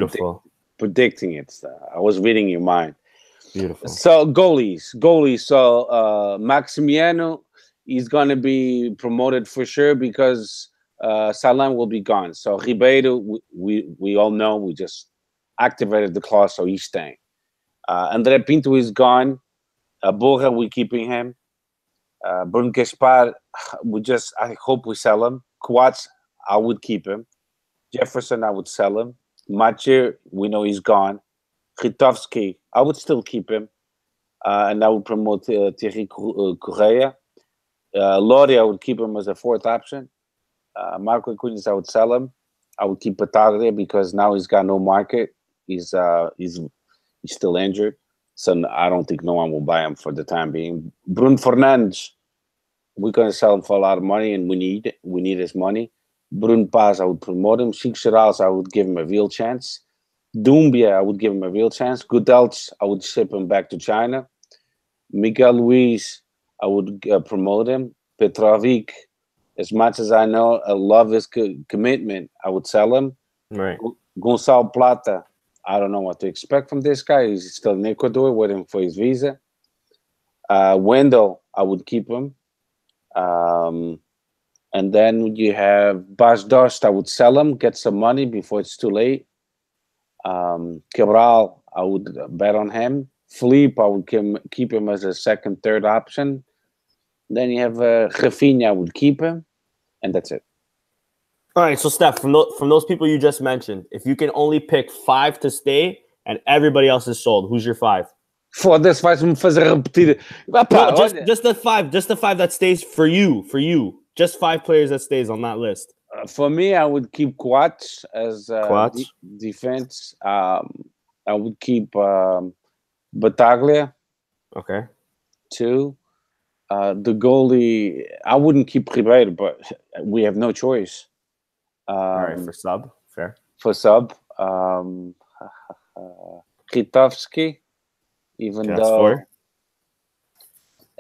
predicting it. So I was reading your mind. Beautiful. So goalies. So Maximiano, he's going to be promoted for sure because Salam will be gone. So Ribeiro, we all know, we just activated the clause, so he's staying. André Pinto is gone. Borja, we're keeping him. Bruno Gaspar, I hope we sell him. Coates, I would keep him. Jefferson, I would sell him. Mathieu, we know he's gone. Kritovsky, I would still keep him. And I would promote Thierry Correa. Lodi, I would keep him as a 4th option. Marco Acuñas, I would sell him. I would keep Pataglia because now he's got no market. He's still injured. So I don't think no one will buy him for the time being. Bruno Fernandes, we're going to sell him for a lot of money, and we need his money. Bruno Paz, I would promote him. Chico Geralds, I would give him a real chance. Doumbia, I would give him a real chance. Goodels, I would ship him back to China. Miguel Luis, I would promote him. Petrovic, as much as I know, I love his commitment, I would sell him. Right. Gonçalo Plata, I don't know what to expect from this guy. He's still in Ecuador waiting for his visa. Wendell, I would keep him. And then you have Bas Dost, I would sell him, get some money before it's too late. Cabral, I would bet on him. Philippe, I would keep him as a 2nd, 3rd option. Then you have Rafinha, I would keep him. And that's it. All right, so Steph, from those people you just mentioned, if you can only pick 5 to stay and everybody else is sold, who's your 5? Foda-se, vais-me fazer repetir. Just the 5 that stays for you. Just 5 players that stays on that list. For me, I would keep Coates as defense. I would keep Battaglia. Okay. 2. The goalie, I wouldn't keep Ribeiro, but we have no choice. All right, for sub, fair. For sub, Kritovsky, even that's though, 4.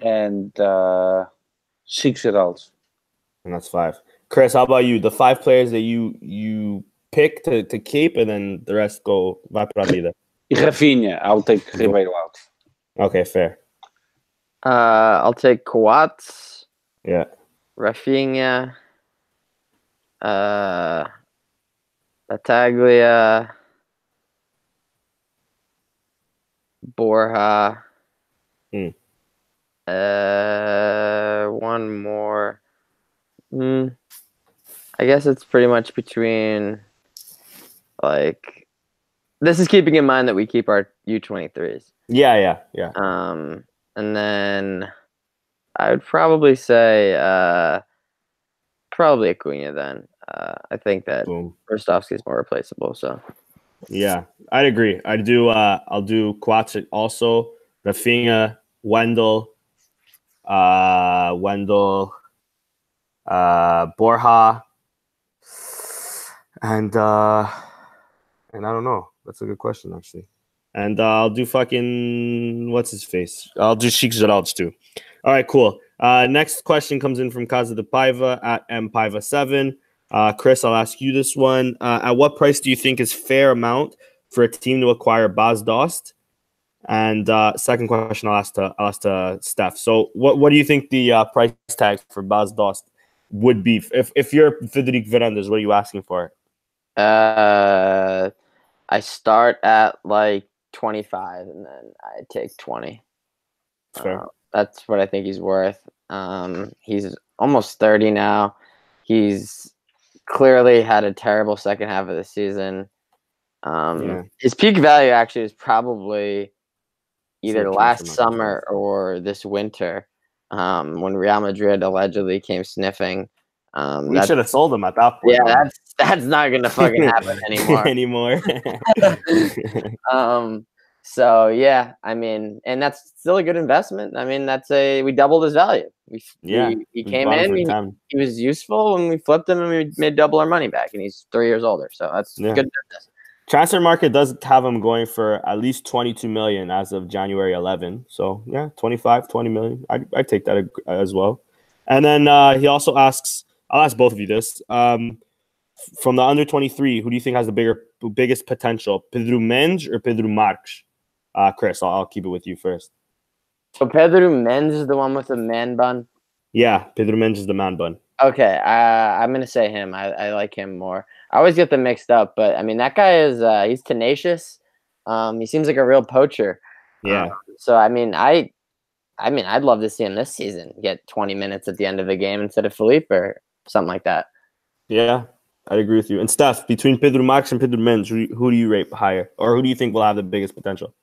And Chico Geralds. And that's 5. Chris, how about you? The 5 players that you pick to keep, and then the rest go vai pra vida. Rafinha, I'll take Ribeiro out. Okay, fair. I'll take Coates. Yeah. Rafinha. Battaglia. Borja. One more. I guess it's pretty much between, this is keeping in mind that we keep our U23s. Yeah. And then I would probably say probably Acuña then. I think that Rostovsky is more replaceable. So yeah, I'd agree. I'll do Coates also, Rafinha, Wendell, Wendell, Borja, and I don't know. That's a good question, actually. And I'll do fucking what's his face. I'll do Sheikh Geralds too. All right, cool. Next question comes in from Casa de Paiva at mpaiva7. Chris, I'll ask you this one. At what price do you think is fair amount for a team to acquire Bas Dost? And second question, I'll ask to Steph. So, what do you think the price tag for Bas Dost would be if you're Frederic Verandas? What are you asking for? I start at like 25, and then I take 20. Fair. That's what I think he's worth. He's almost 30 now. He's clearly had a terrible second half of the season. His peak value actually is probably either last summer or this winter, when Real Madrid allegedly came sniffing. We should have sold him at that point. Yeah, that's not gonna fucking happen anymore. So yeah, I mean, and that's still a good investment. I mean, we doubled his value. He came in, he was useful, and we flipped him, and we made double our money back. And he's 3 years older, so that's good business. Transfer market does have him going for at least 22 million as of January 11. So yeah, 20 million. I take that as well. And then he also asks, I'll ask both of you this. From the under 23, who do you think has the biggest potential? Pedro Mendes or Pedro Marques? Chris, I'll keep it with you first. So Pedro Mendes is the one with the man bun? Yeah, Pedro Mendes is the man bun. Okay, I'm going to say him. I like him more. I always get them mixed up, but I mean, that guy is he's tenacious. He seems like a real poacher. Yeah. So I mean, I'd love to see him this season get 20 minutes at the end of the game instead of Felipe or something like that. Yeah, I'd agree with you. And Steph, between Pedro Marques and Pedro Mendes, who do you rate higher, or who do you think will have the biggest potential?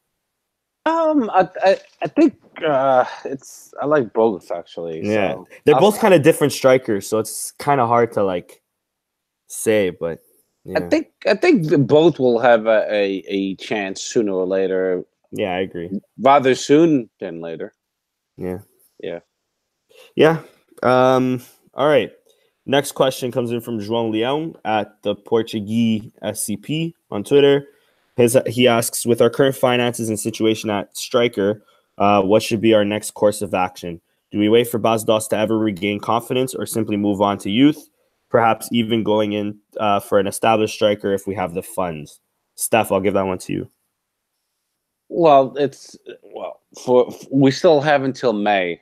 I think I like both, actually. Yeah, so they're both kind of different strikers, so it's kind of hard to like say. But yeah. I think both will have a chance sooner or later. Yeah, I agree. Rather soon than later. Yeah. All right. Next question comes in from João Leão at the Portuguese SCP on Twitter. He asks, with our current finances and situation at striker, what should be our next course of action? Do we wait for Bas Dost to ever regain confidence or simply move on to youth? Perhaps even going in for an established striker if we have the funds. Steph, I'll give that one to you. Well, we still have until May.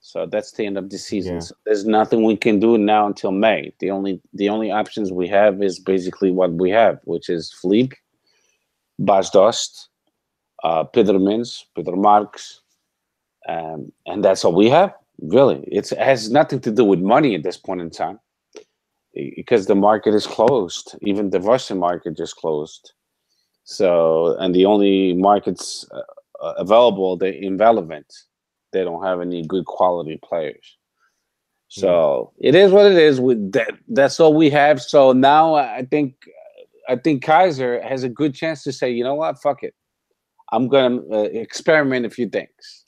So that's the end of the season. Yeah. So there's nothing we can do now until May. The only options we have is basically what we have, which is Felipe, Bas Dost, Pedro Mendes, Pedro Marques, and that's all we have. Really, it has nothing to do with money at this point in time, because the market is closed. Even the Russian market just closed. So, and the only markets available, they're irrelevant. They don't have any good quality players. So it is what it is. With that's all we have. So now I think Kaiser has a good chance to say, you know what, fuck it. I'm gonna experiment a few things.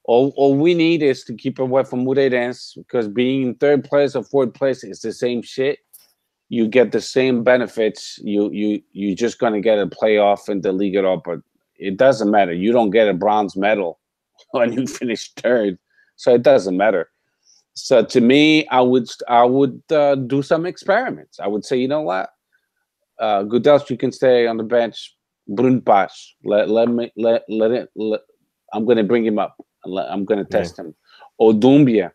All we need is to keep away from Moreirense, because being in third place or fourth place is the same shit. You get the same benefits. You're just gonna get a playoff in the Liga Europa. It doesn't matter. You don't get a bronze medal when you finish third, so it doesn't matter. So to me, I would do some experiments. I would say, you know what, Gudelj, you can stay on the bench. Bruno Paz, let I'm going to bring him up. I'm going to test him. Odumbia,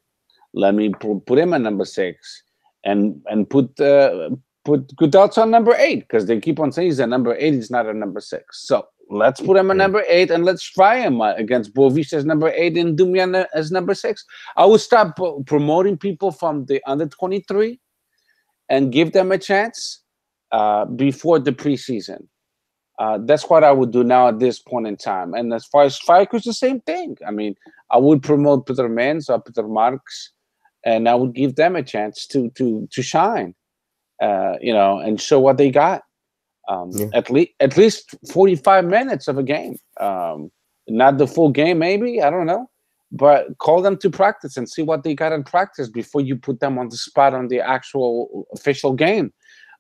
let me put him at number 6, and put Gudelj on number 8, because they keep on saying he's a number 8. He's not a number 6. So let's put him at number 8, and let's try him against Boavista as number 8 and Dumbia as number 6. I would start promoting people from the under 23 and give them a chance before the preseason. That's what I would do now at this point in time. And as far as strikers, the same thing. I mean, I would promote Pedro Mendes or Pedro Marques, and I would give them a chance to shine, and show what they got. At least 45 minutes of a game. Not the full game, maybe, I don't know, but call them to practice and see what they got in practice before you put them on the spot on the actual official game.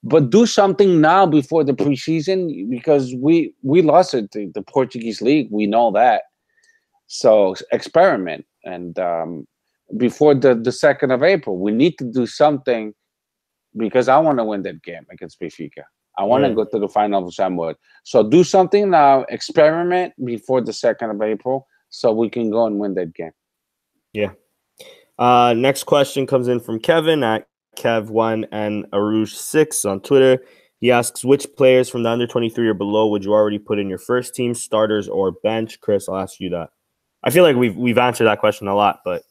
But do something now before the preseason, because we lost it, the Portuguese league. We know that. So experiment. And before the 2nd of April, we need to do something, because I want to win that game against Benfica. I want to go to the final of Samuel. So do something now, experiment before the 2nd of April, so we can go and win that game. Yeah. Next question comes in from Kevin at Kev1 and Arouge6 on Twitter. He asks, which players from the under-23 or below would you already put in your first team, starters or bench? Chris, I'll ask you that. I feel like we've answered that question a lot, but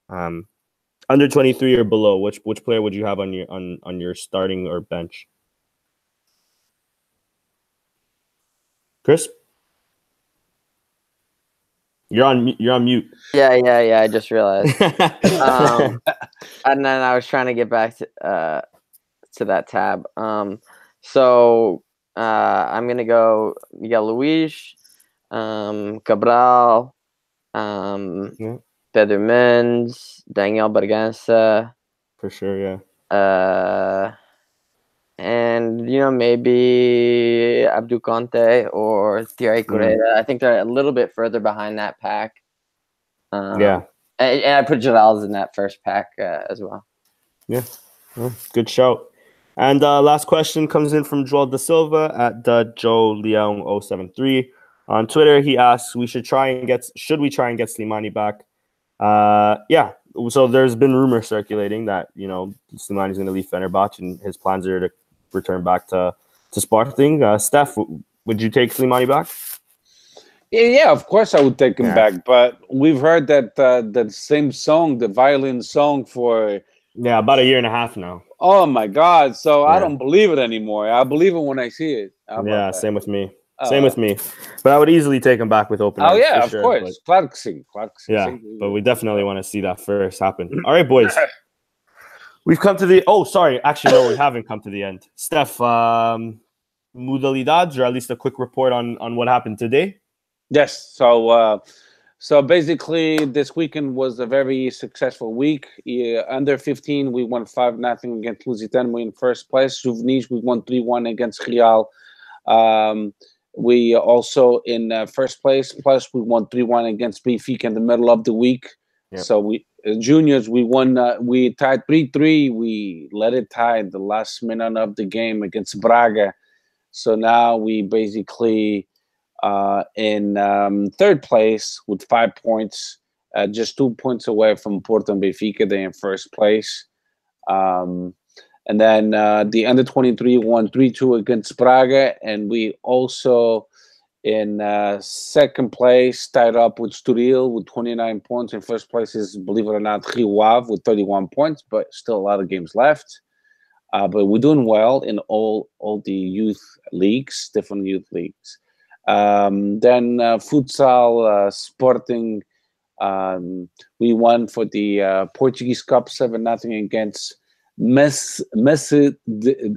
under-23 or below, which player would you have on your starting or bench? Chris? You're on mute. Yeah. I just realized. And then I was trying to get back to that tab. So I'm gonna go Miguel Luis, Cabral, Pedro Mendes, Daniel Bragança. For sure, yeah. And maybe Abdul Conte or Thierry Correia. I think they're a little bit further behind that pack. Yeah. And I put Geralds in that first pack as well. Yeah. Well, good shout. And last question comes in from Joel Da Silva at JoeLeong073 on Twitter. He asks, should we try and get Slimani back? Yeah. So there's been rumors circulating that Slimani's going to leave Fenerbahce and his plans are to return back to Sporting. Steph, would you take Slimani back? Yeah, of course I would take him back. But we've heard that same song, the violin song, for about a year and a half now. Oh my God! So I don't believe it anymore. I believe it when I see it. Yeah, same with me. Same with me. But I would easily take him back with open arms. Oh yeah, of course. Clarkson. Yeah, but we definitely want to see that first happen. All right, boys. We've come to the... Oh, sorry. Actually, no, we haven't come to the end. Steph, modalidades, or at least a quick report on what happened today? Yes. So basically, this weekend was a very successful week. Under 15, we won 5-0 against Lusitano. We in first place. Juvenis, we won 3-1 against Real. We also in first place. Plus, we won 3-1 against Benfica in the middle of the week. Yep. So we juniors, we won. We tied 3-3. We let it tie the last minute of the game against Braga. So now we basically in third place with 5 points, just 2 points away from Porto and Benfica. They're in first place. And then the under 23 won 3-2 against Braga, and we also in second place tied up with Estoril with 29 points. In first place is, believe it or not, Rio Ave with 31 points, but still a lot of games left. But we're doing well in all the youth leagues, different youth leagues. Then futsal, Sporting, we won for the Portuguese Cup 7-0 against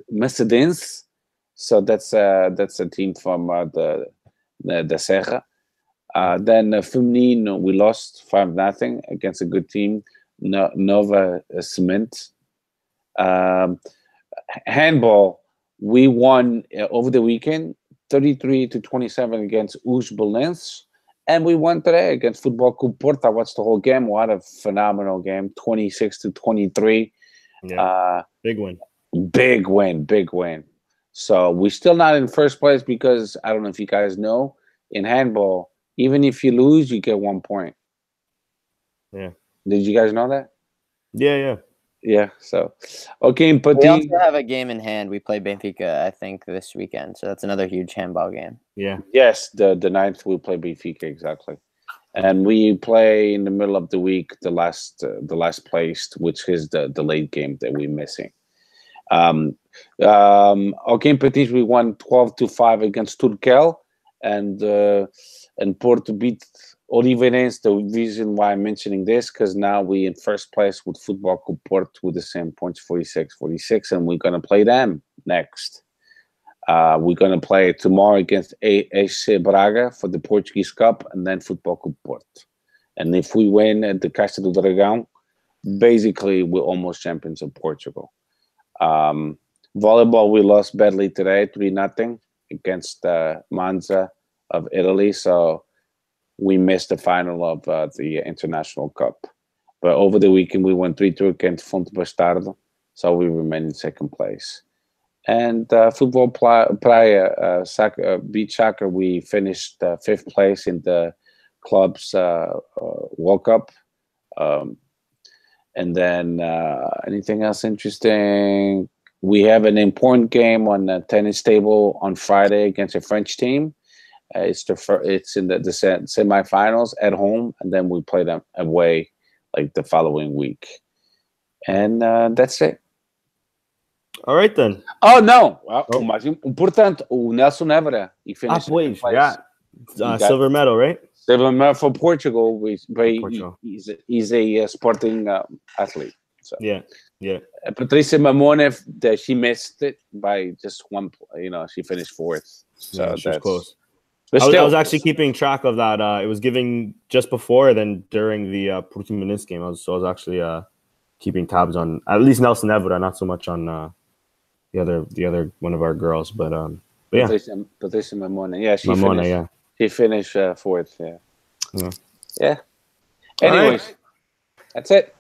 Mercedes. So that's a team from the Serra. Then Feminino, we lost 5-0 against a good team, Nova Cement. Handball, we won over the weekend 33-27 against Us Belenenses, and we won today against Football Club Porto. I watched the whole game. What a phenomenal game, 26-23. Yeah, big win. So we're still not in first place because I don't know if you guys know, in handball, even if you lose, you get 1 point. Yeah. Did you guys know that? Yeah. So, okay. We also have a game in hand. We play Benfica, I think, this weekend. So that's another huge handball game. Yeah. Yes, the 9th we play Benfica, exactly. And we play in the middle of the week the last placed, which is the late game that we're missing. Okay, Petit, we won 12-5 against Turkel, and Porto beat Oliveirense. The reason why I'm mentioning this, because now we in first place with Football Club Porto with the same points, 46, and we're gonna play them next. We're gonna play tomorrow against AC Braga for the Portuguese Cup, and then Football Club Porto. And if we win at the Caixa do Dragão, basically we're almost champions of Portugal. Volleyball, we lost badly today, 3-0 against Monza of Italy. So we missed the final of the International Cup. But over the weekend, we won 3-2 against Fonte Bastardo. So we remain in second place. And football praia, soccer, beach soccer, we finished 5th place in the club's World Cup. And then anything else interesting? We have an important game on the tennis table on Friday against a French team. It's in the semifinals at home, and then we play them away like the following week. And that's it. All right, then. Oh, no. O mais importante, o Nelson Évora. He finished pois, yeah. Silver medal, right? Silver medal for Portugal. He's a sporting athlete. So. Yeah. Patricia Mamone, she missed it by just one. She finished 4th. So yeah, she was close. But I was actually keeping track of that. It was giving just before, then during the Portuguese game. I was actually keeping tabs on at least Nelson Évora, not so much on the other one of our girls, but yeah. Patricia Mamona, she finished 4th. Yeah. Anyways, right. That's it.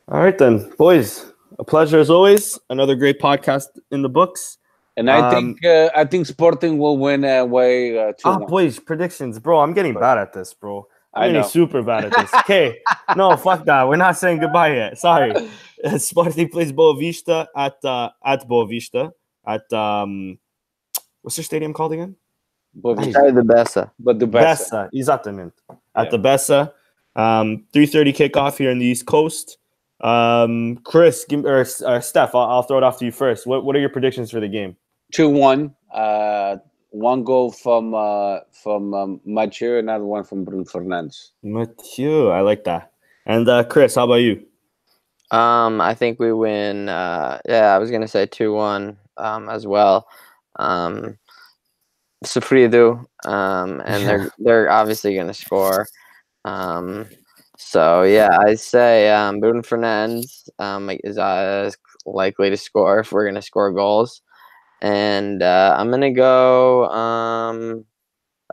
All right then, boys. A pleasure as always. Another great podcast in the books. And I think Sporting will win away 2-1. Boys, predictions, bro. I'm getting bad at this, bro. I'm getting super bad at this. Okay, no, fuck that. We're not saying goodbye yet. Sorry. Sporting plays Boa Vista at Boa Vista at what's their stadium called again? Boa Vista. The Bessa. But the Bessa, exatamente. At the Bessa. 3:30 kickoff here in the East Coast. Chris or Steph, I'll throw it off to you first. What are your predictions for the game? 2-1. One goal from Mathieu, another one from Bruno Fernandes. Mathieu, I like that. And Chris, how about you? I think we win. I was gonna say 2-1 as well. Sofrido, and they're obviously gonna score. So yeah, I say Bruno Fernandes is likely to score if we're gonna score goals. And I'm going to go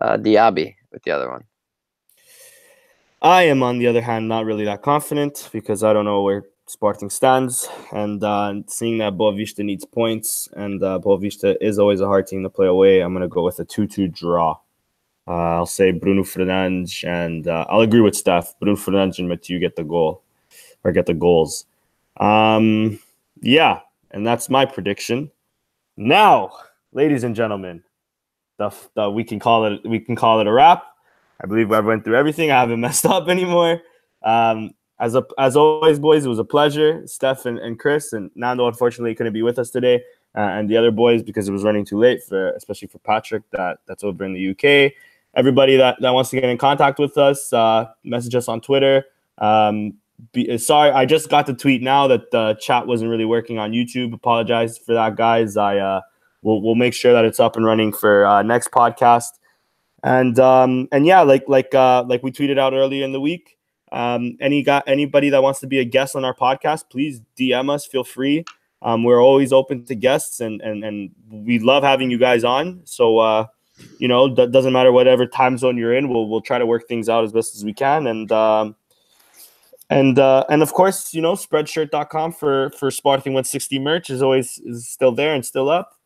Diaby with the other one. I am, on the other hand, not really that confident because I don't know where Sporting stands. And seeing that Boa Vista needs points, and Boa Vista is always a hard team to play away, I'm going to go with a 2-2 draw. I'll say Bruno Fernandes, and I'll agree with Steph. Bruno Fernandes and Mathieu get the goals. Yeah, and that's my prediction. Now, ladies and gentlemen, we can call it a wrap. I believe I went through everything. I haven't messed up anymore. As always, boys, it was a pleasure. Steph and Chris and Nando, unfortunately, couldn't be with us today, and the other boys because it was running too late, especially for Patrick that's over in the UK. Everybody that wants to get in contact with us, message us on Twitter. Sorry, I just got the tweet now that the chat wasn't really working on YouTube. Apologize for that, guys. We'll make sure that it's up and running for next podcast. And yeah, like we tweeted out earlier in the week. Anybody that wants to be a guest on our podcast, please DM us. Feel free. We're always open to guests, and we love having you guys on. So that doesn't matter whatever time zone you're in. We'll try to work things out as best as we can. And of course, spreadshirt.com for Sporting160 merch is still there and still up.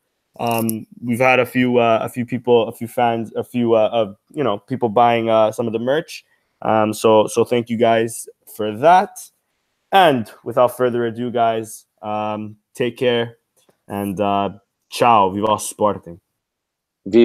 We've had a few people, a few fans, people buying some of the merch. So thank you guys for that. And without further ado, guys, take care and ciao. Viva Sporting.